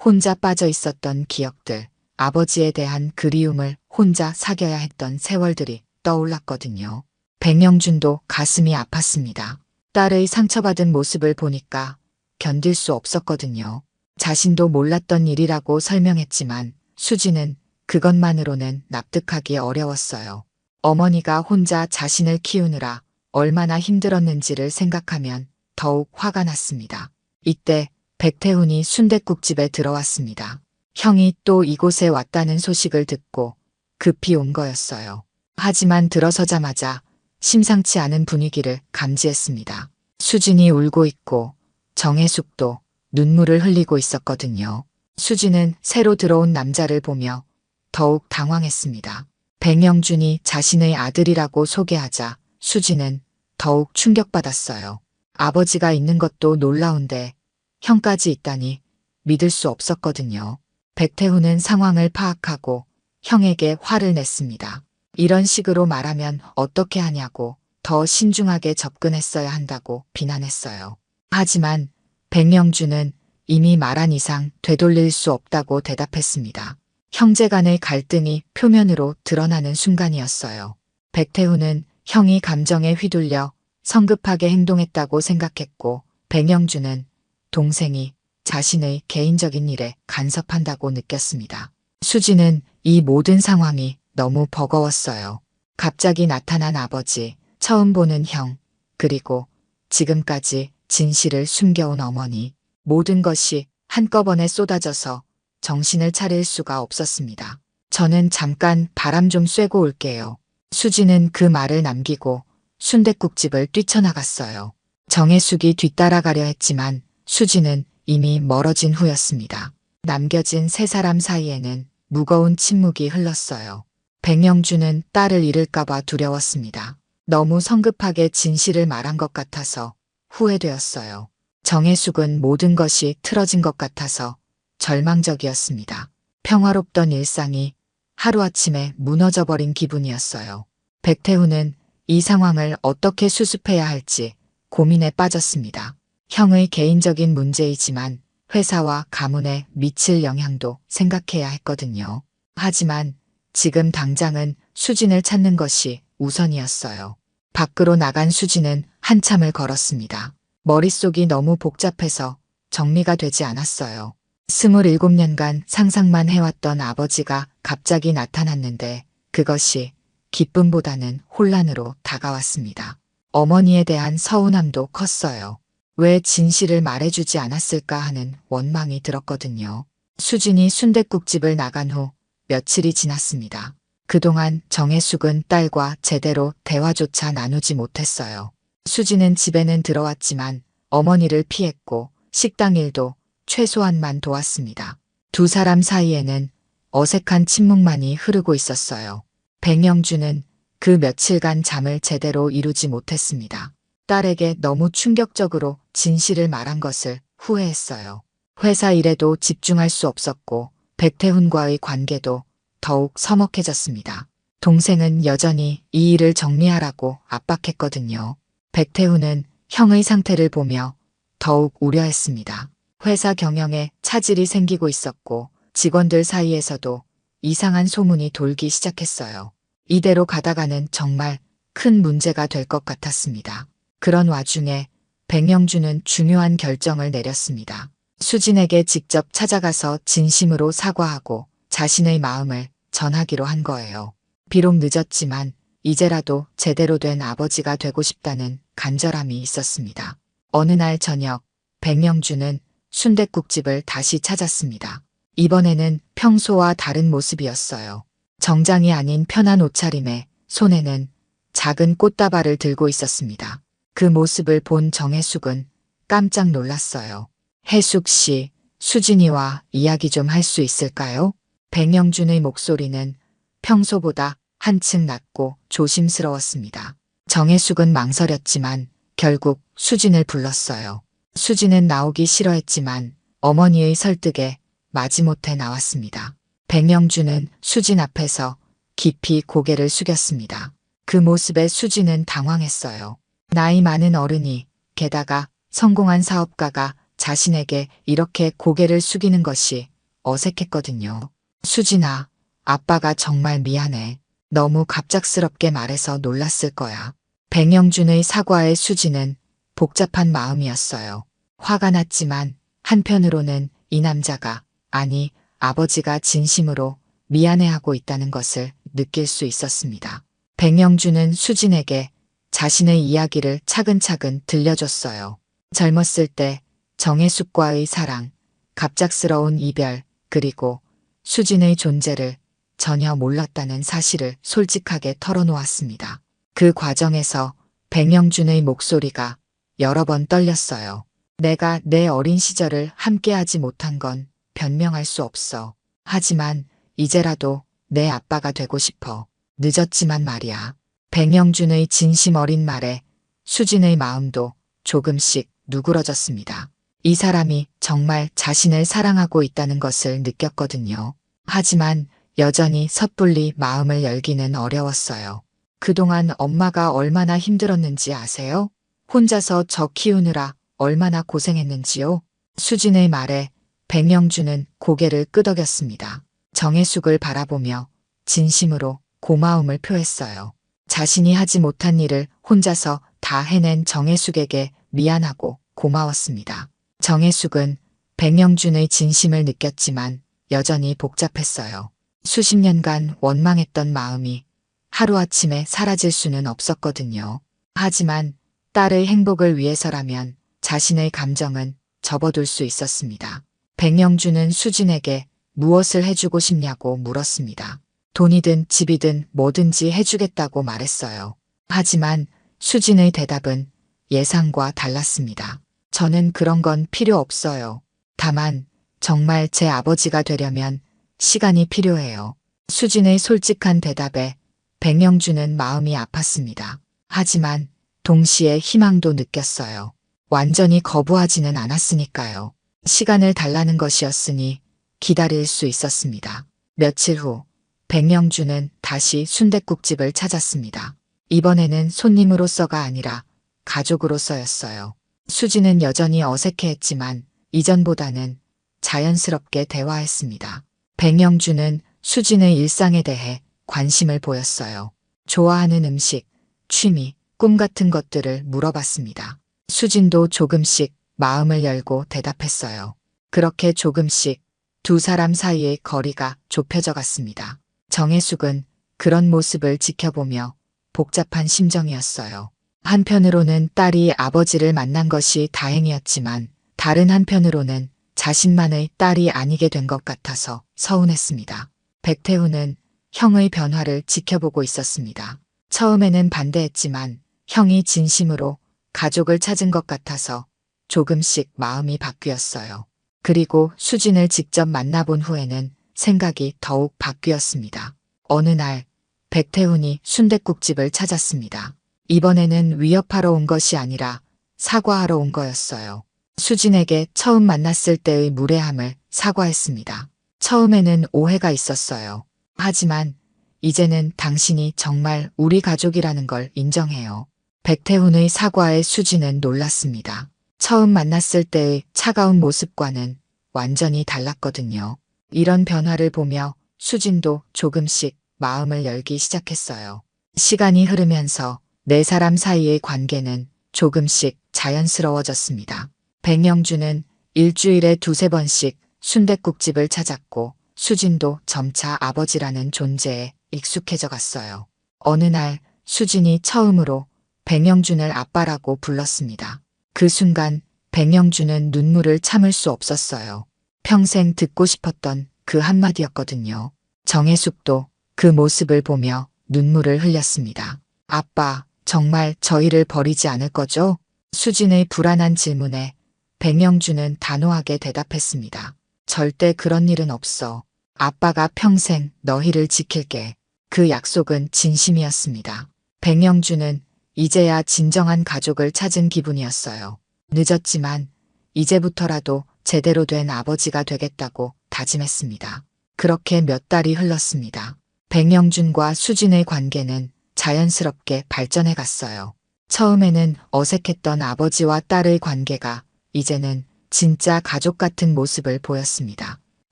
혼자 빠져 있었던 기억들, 아버지에 대한 그리움을 혼자 사겨야 했던 세월들이 떠올랐거든요. 백영준도 가슴이 아팠습니다. 딸의 상처받은 모습을 보니까 견딜 수 없었거든요. 자신도 몰랐던 일이라고 설명했지만 수지는 그것만으로는 납득하기 어려웠어요. 어머니가 혼자 자신을 키우느라 얼마나 힘들었는지를 생각하면 더욱 화가 났습니다. 이때 백태훈이 순댓국집에 들어왔습니다. 형이 또 이곳에 왔다는 소식을 듣고 급히 온 거였어요. 하지만 들어서자마자 심상치 않은 분위기를 감지했습니다. 수진이 울고 있고 정혜숙도 눈물을 흘리고 있었거든요. 수진은 새로 들어온 남자를 보며 더욱 당황했습니다. 백영준이 자신의 아들이라고 소개하자 수진은 더욱 충격받았어요. 아버지가 있는 것도 놀라운데 형까지 있다니 믿을 수 없었거든요. 백태훈은 상황을 파악하고 형에게 화를 냈습니다. 이런 식으로 말하면 어떻게 하냐고, 더 신중하게 접근했어야 한다고 비난했어요. 하지만 백영주는 이미 말한 이상 되돌릴 수 없다고 대답했습니다. 형제 간의 갈등이 표면으로 드러나는 순간이었어요. 백태훈은 형이 감정에 휘둘려 성급하게 행동했다고 생각했고, 백영주는 동생이 자신의 개인적인 일에 간섭한다고 느꼈습니다. 수지는 이 모든 상황이 너무 버거웠어요. 갑자기 나타난 아버지, 처음 보는 형, 그리고 지금까지 진실을 숨겨온 어머니, 모든 것이 한꺼번에 쏟아져서 정신을 차릴 수가 없었습니다. 저는 잠깐 바람 좀 쐬고 올게요. 수지는 그 말을 남기고 순댓국집을 뛰쳐나갔어요. 정혜숙이 뒤따라가려 했지만 수지는 이미 멀어진 후였습니다. 남겨진 세 사람 사이에는 무거운 침묵이 흘렀어요. 백영주는 딸을 잃을까봐 두려웠습니다. 너무 성급하게 진실을 말한 것 같아서 후회되었어요. 정혜숙은 모든 것이 틀어진 것 같아서 절망적이었습니다. 평화롭던 일상이 하루아침에 무너져버린 기분이었어요. 백태훈은 이 상황을 어떻게 수습해야 할지 고민에 빠졌습니다. 형의 개인적인 문제이지만 회사와 가문에 미칠 영향도 생각해야 했거든요. 하지만 지금 당장은 수진을 찾는 것이 우선이었어요. 밖으로 나간 수진은 한참을 걸었습니다. 머릿속이 너무 복잡해서 정리가 되지 않았어요. 27년간 상상만 해왔던 아버지가 갑자기 나타났는데 그것이 기쁨보다는 혼란으로 다가왔습니다. 어머니에 대한 서운함도 컸어요. 왜 진실을 말해주지 않았을까 하는 원망이 들었거든요. 수진이 순댓국집을 나간 후 며칠이 지났습니다. 그동안 정혜숙은 딸과 제대로 대화조차 나누지 못했어요. 수진은 집에는 들어왔지만 어머니를 피했고 식당 일도 최소한만 도왔습니다. 두 사람 사이에는 어색한 침묵만이 흐르고 있었어요. 백영주는 그 며칠간 잠을 제대로 이루지 못했습니다. 딸에게 너무 충격적으로 진실을 말한 것을 후회했어요. 회사 일에도 집중할 수 없었고 백태훈과의 관계도 더욱 서먹해졌습니다. 동생은 여전히 이 일을 정리하라고 압박했거든요. 백태훈은 형의 상태를 보며 더욱 우려했습니다. 회사 경영에 차질이 생기고 있었고 직원들 사이에서도 이상한 소문이 돌기 시작했어요. 이대로 가다가는 정말 큰 문제가 될 것 같았습니다. 그런 와중에 백영주는 중요한 결정을 내렸습니다. 수진에게 직접 찾아가서 진심으로 사과하고 자신의 마음을 전하기로 한 거예요. 비록 늦었지만 이제라도 제대로 된 아버지가 되고 싶다는 간절함이 있었습니다. 어느 날 저녁 백영주는 순댓국집을 다시 찾았습니다. 이번에는 평소와 다른 모습이었어요. 정장이 아닌 편한 옷차림에 손에는 작은 꽃다발을 들고 있었습니다. 그 모습을 본 정혜숙은 깜짝 놀랐어요. 혜숙 씨, 수진이와 이야기 좀 할 수 있을까요? 백영준의 목소리는 평소보다 한층 낮고 조심스러웠습니다. 정혜숙은 망설였지만 결국 수진을 불렀어요. 수진은 나오기 싫어했지만 어머니의 설득에 마지못해 나왔습니다. 백영준은 수진 앞에서 깊이 고개를 숙였습니다. 그 모습에 수진은 당황했어요. 나이 많은 어른이, 게다가 성공한 사업가가 자신에게 이렇게 고개를 숙이는 것이 어색했거든요. 수진아, 아빠가 정말 미안해. 너무 갑작스럽게 말해서 놀랐을 거야. 백영준의 사과에 수진은 복잡한 마음이었어요. 화가 났지만 한편으로는 이 남자가, 아니 아버지가 진심으로 미안해하고 있다는 것을 느낄 수 있었습니다. 백영준은 수진에게 자신의 이야기를 차근차근 들려줬어요. 젊었을 때 정혜숙과의 사랑, 갑작스러운 이별, 그리고 수진의 존재를 전혀 몰랐다는 사실을 솔직하게 털어놓았습니다. 그 과정에서 백영준의 목소리가 여러 번 떨렸어요. 내가 내 어린 시절을 함께하지 못한 건 변명할 수 없어. 하지만 이제라도 내 아빠가 되고 싶어. 늦었지만 말이야. 백영준의 진심 어린 말에 수진의 마음도 조금씩 누그러졌습니다. 이 사람이 정말 자신을 사랑하고 있다는 것을 느꼈거든요. 하지만 여전히 섣불리 마음을 열기는 어려웠어요. 그동안 엄마가 얼마나 힘들었는지 아세요? 혼자서 저 키우느라 얼마나 고생했는지요? 수진의 말에 백명주는 고개를 끄덕였습니다. 정혜숙을 바라보며 진심으로 고마움을 표했어요. 자신이 하지 못한 일을 혼자서 다 해낸 정혜숙에게 미안하고 고마웠습니다. 정혜숙은 백명준의 진심을 느꼈지만 여전히 복잡했어요. 수십 년간 원망했던 마음이 하루아침에 사라질 수는 없었거든요. 하지만 딸의 행복을 위해서라면 자신의 감정은 접어둘 수 있었습니다. 백명준은 수진에게 무엇을 해주고 싶냐고 물었습니다. 돈이든 집이든 뭐든지 해주겠다고 말했어요. 하지만 수진의 대답은 예상과 달랐습니다. 저는 그런 건 필요 없어요. 다만 정말 제 아버지가 되려면 시간이 필요해요. 수진의 솔직한 대답에 백명준은 마음이 아팠습니다. 하지만 동시에 희망도 느꼈어요. 완전히 거부하지는 않았으니까요. 시간을 달라는 것이었으니 기다릴 수 있었습니다. 며칠 후 백명준은 다시 순댓국집을 찾았습니다. 이번에는 손님으로서가 아니라 가족으로서였어요. 수지는 여전히 어색해했지만 이전보다는 자연스럽게 대화했습니다. 백명준은 수진의 일상에 대해 관심을 보였어요. 좋아하는 음식, 취미, 꿈 같은 것들을 물어봤습니다. 수진도 조금씩 마음을 열고 대답했어요. 그렇게 조금씩 두 사람 사이의 거리가 좁혀져 갔습니다. 정혜숙은 그런 모습을 지켜보며 복잡한 심정이었어요. 한편으로는 딸이 아버지를 만난 것이 다행이었지만 다른 한편으로는 자신만의 딸이 아니게 된 것 같아서 서운했습니다. 백태훈은 형의 변화를 지켜보고 있었습니다. 처음에는 반대했지만 형이 진심으로 가족을 찾은 것 같아서 조금씩 마음이 바뀌었어요. 그리고 수진을 직접 만나본 후에는 생각이 더욱 바뀌었습니다. 어느 날 백태훈이 순댓국집을 찾았습니다. 이번에는 위협하러 온 것이 아니라 사과하러 온 거였어요. 수진에게 처음 만났을 때의 무례함을 사과했습니다. 처음에는 오해가 있었어요. 하지만 이제는 당신이 정말 우리 가족이라는 걸 인정해요. 백태훈의 사과에 수진은 놀랐습니다. 처음 만났을 때의 차가운 모습과는 완전히 달랐거든요. 이런 변화를 보며 수진도 조금씩 마음을 열기 시작했어요. 시간이 흐르면서 네 사람 사이의 관계는 조금씩 자연스러워졌습니다. 백영주는 일주일에 두세 번씩 순댓국집을 찾았고 수진도 점차 아버지라는 존재에 익숙해져 갔어요. 어느 날 수진이 처음으로 백영준을 아빠라고 불렀습니다. 그 순간 백영준은 눈물을 참을 수 없었어요. 평생 듣고 싶었던 그 한마디였거든요. 정혜숙도 그 모습을 보며 눈물을 흘렸습니다. 아빠, 정말 저희를 버리지 않을 거죠? 수진의 불안한 질문에 백영준은 단호하게 대답했습니다. 절대 그런 일은 없어. 아빠가 평생 너희를 지킬게. 그 약속은 진심이었습니다. 백영준은 이제야 진정한 가족을 찾은 기분이었어요. 늦었지만 이제부터라도 제대로 된 아버지가 되겠다고 다짐했습니다. 그렇게 몇 달이 흘렀습니다. 백영준과 수진의 관계는 자연스럽게 발전해 갔어요. 처음에는 어색했던 아버지와 딸의 관계가 이제는 진짜 가족 같은 모습을 보였습니다.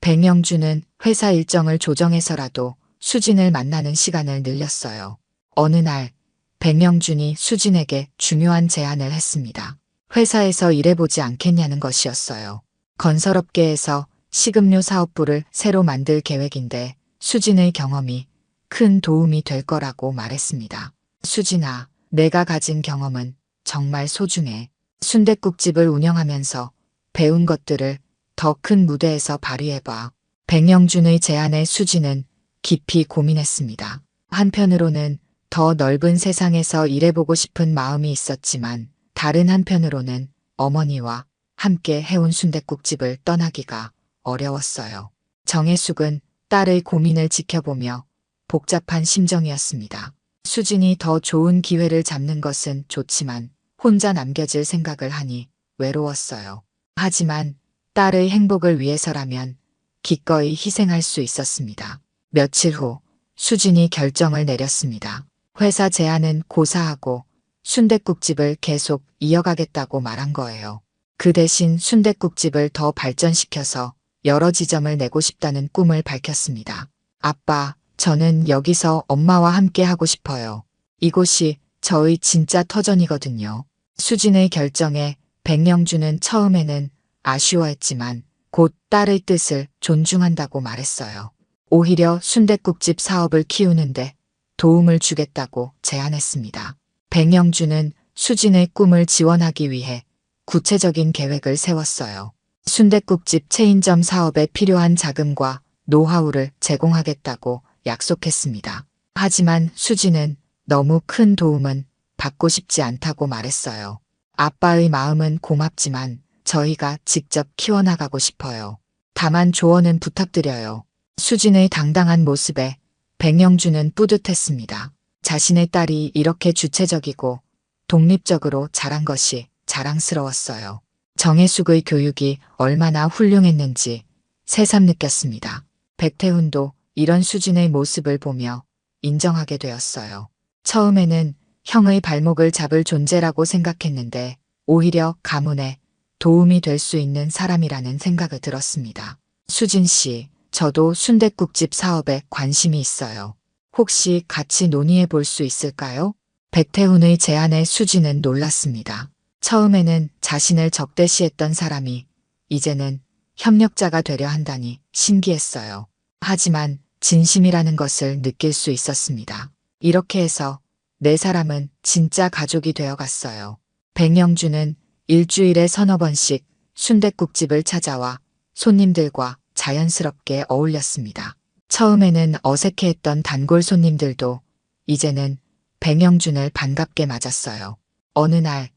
백영준은 회사 일정을 조정해서라도 수진을 만나는 시간을 늘렸어요. 어느 날 백영준이 수진에게 중요한 제안을 했습니다. 회사에서 일해보지 않겠냐는 것이었어요. 건설업계에서 식음료 사업부를 새로 만들 계획인데 수진의 경험이 큰 도움이 될 거라고 말했습니다. 수진아, 내가 가진 경험은 정말 소중해. 순댓국집을 운영하면서 배운 것들을 더 큰 무대에서 발휘해봐. 백영준의 제안에 수진은 깊이 고민했습니다. 한편으로는 더 넓은 세상에서 일해보고 싶은 마음이 있었지만 다른 한편으로는 어머니와 함께 해온 순댓국집을 떠나기가 어려웠어요. 정혜숙은 딸의 고민을 지켜보며 복잡한 심정이었습니다. 수진이 더 좋은 기회를 잡는 것은 좋지만 혼자 남겨질 생각을 하니 외로웠어요. 하지만 딸의 행복을 위해서라면 기꺼이 희생할 수 있었습니다. 며칠 후 수진이 결정을 내렸습니다. 회사 제안은 고사하고 순댓국집을 계속 이어가겠다고 말한 거예요. 그 대신 순댓국집을 더 발전시켜서 여러 지점을 내고 싶다는 꿈을 밝혔습니다. 아빠, 저는 여기서 엄마와 함께 하고 싶어요. 이곳이 저의 진짜 터전이거든요. 수진의 결정에 백영주는 처음에는 아쉬워했지만 곧 딸의 뜻을 존중한다고 말했어요. 오히려 순댓국집 사업을 키우는데 도움을 주겠다고 제안했습니다. 백영주는 수진의 꿈을 지원하기 위해 구체적인 계획을 세웠어요. 순댓국집 체인점 사업에 필요한 자금과 노하우를 제공하겠다고 약속했습니다. 하지만 수진은 너무 큰 도움은 받고 싶지 않다고 말했어요. 아빠의 마음은 고맙지만 저희가 직접 키워나가고 싶어요. 다만 조언은 부탁드려요. 수진의 당당한 모습에 백영주는 뿌듯했습니다. 자신의 딸이 이렇게 주체적이고 독립적으로 자란 것이 자랑스러웠어요. 정혜숙의 교육이 얼마나 훌륭했는지 새삼 느꼈습니다. 백태훈도 이런 수진의 모습을 보며 인정하게 되었어요. 처음에는 형의 발목을 잡을 존재라고 생각했는데 오히려 가문에 도움이 될 수 있는 사람이라는 생각을 들었습니다. 수진 씨, 저도 순댓국집 사업에 관심이 있어요. 혹시 같이 논의해 볼 수 있을까요? 백태훈의 제안에 수진은 놀랐습니다. 처음에는 자신을 적대시했던 사람이 이제는 협력자가 되려 한다니 신기했어요. 하지만 진심이라는 것을 느낄 수 있었습니다. 이렇게 해서 네 사람은 진짜 가족이 되어갔어요. 백영주는 일주일에 서너 번씩 순댓국집을 찾아와 손님들과 자연스럽게 어울렸습니다. 처음에는 어색해했던 단골 손님들도 이제는 백영준을 반갑게 맞았어요. 어느 날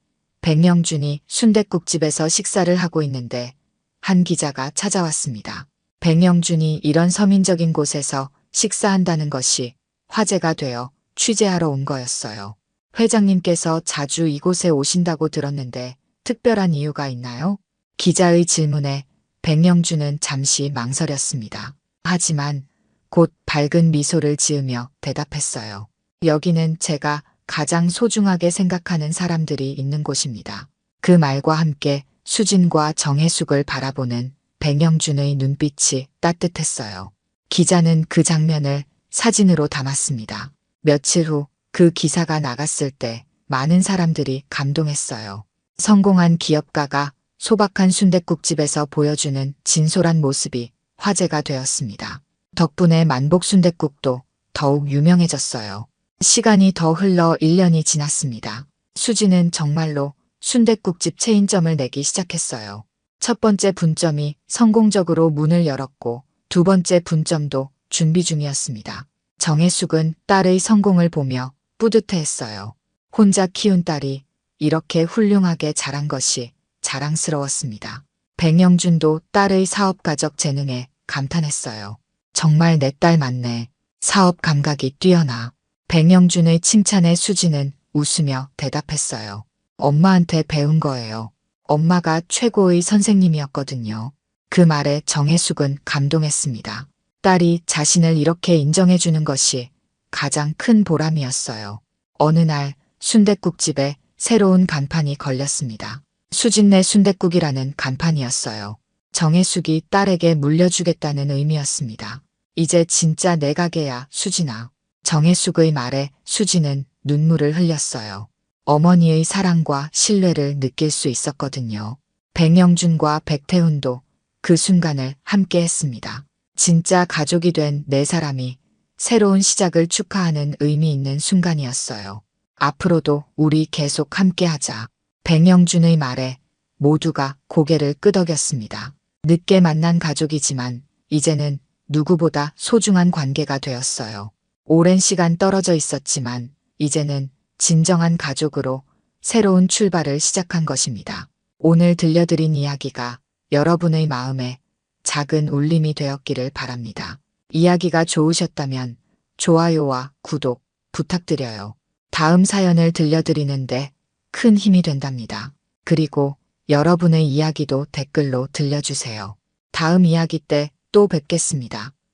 백영준이 순댓국집에서 식사를 하고 있는데 한 기자가 찾아왔습니다. 백영준이 이런 서민적인 곳에서 식사한다는 것이 화제가 되어 취재하러 온 거였어요. 회장님께서 자주 이곳에 오신다고 들었는데 특별한 이유가 있나요? 기자의 질문에 백영준은 잠시 망설였습니다. 하지만 곧 밝은 미소를 지으며 대답했어요. 여기는 제가 가장 소중하게 생각하는 사람들이 있는 곳입니다. 그 말과 함께 수진과 정혜숙을 바라보는 백영준의 눈빛이 따뜻했어요. 기자는 그 장면을 사진으로 담았습니다. 며칠 후 그 기사가 나갔을 때 많은 사람들이 감동했어요. 성공한 기업가가 소박한 순댓국집에서 보여주는 진솔한 모습이 화제가 되었습니다. 덕분에 만복 순댓국도 더욱 유명해졌어요. 시간이 더 흘러 1년이 지났습니다. 수진은 정말로 순댓국집 체인점을 내기 시작했어요. 첫 번째 분점이 성공적으로 문을 열었고 두 번째 분점도 준비 중이었습니다. 정혜숙은 딸의 성공을 보며 뿌듯해했어요. 혼자 키운 딸이 이렇게 훌륭하게 자란 것이 자랑스러웠습니다. 백영준도 딸의 사업가적 재능에 감탄했어요. 정말 내 딸 맞네. 사업 감각이 뛰어나. 백영준의 칭찬에 수진은 웃으며 대답했어요. 엄마한테 배운 거예요. 엄마가 최고의 선생님이었거든요. 그 말에 정혜숙은 감동했습니다. 딸이 자신을 이렇게 인정해주는 것이 가장 큰 보람이었어요. 어느 날 순댓국집에 새로운 간판이 걸렸습니다. 수진네 순댓국이라는 간판이었어요. 정혜숙이 딸에게 물려주겠다는 의미였습니다. 이제 진짜 내 가게야, 수진아. 정혜숙의 말에 수진은 눈물을 흘렸어요. 어머니의 사랑과 신뢰를 느낄 수 있었거든요. 백영준과 백태훈도 그 순간을 함께 했습니다. 진짜 가족이 된 네 사람이 새로운 시작을 축하하는 의미 있는 순간이었어요. 앞으로도 우리 계속 함께하자. 백영준의 말에 모두가 고개를 끄덕였습니다. 늦게 만난 가족이지만 이제는 누구보다 소중한 관계가 되었어요. 오랜 시간 떨어져 있었지만 이제는 진정한 가족으로 새로운 출발을 시작한 것입니다. 오늘 들려드린 이야기가 여러분의 마음에 작은 울림이 되었기를 바랍니다. 이야기가 좋으셨다면 좋아요와 구독 부탁드려요. 다음 사연을 들려드리는데 큰 힘이 된답니다. 그리고 여러분의 이야기도 댓글로 들려주세요. 다음 이야기 때 또 뵙겠습니다.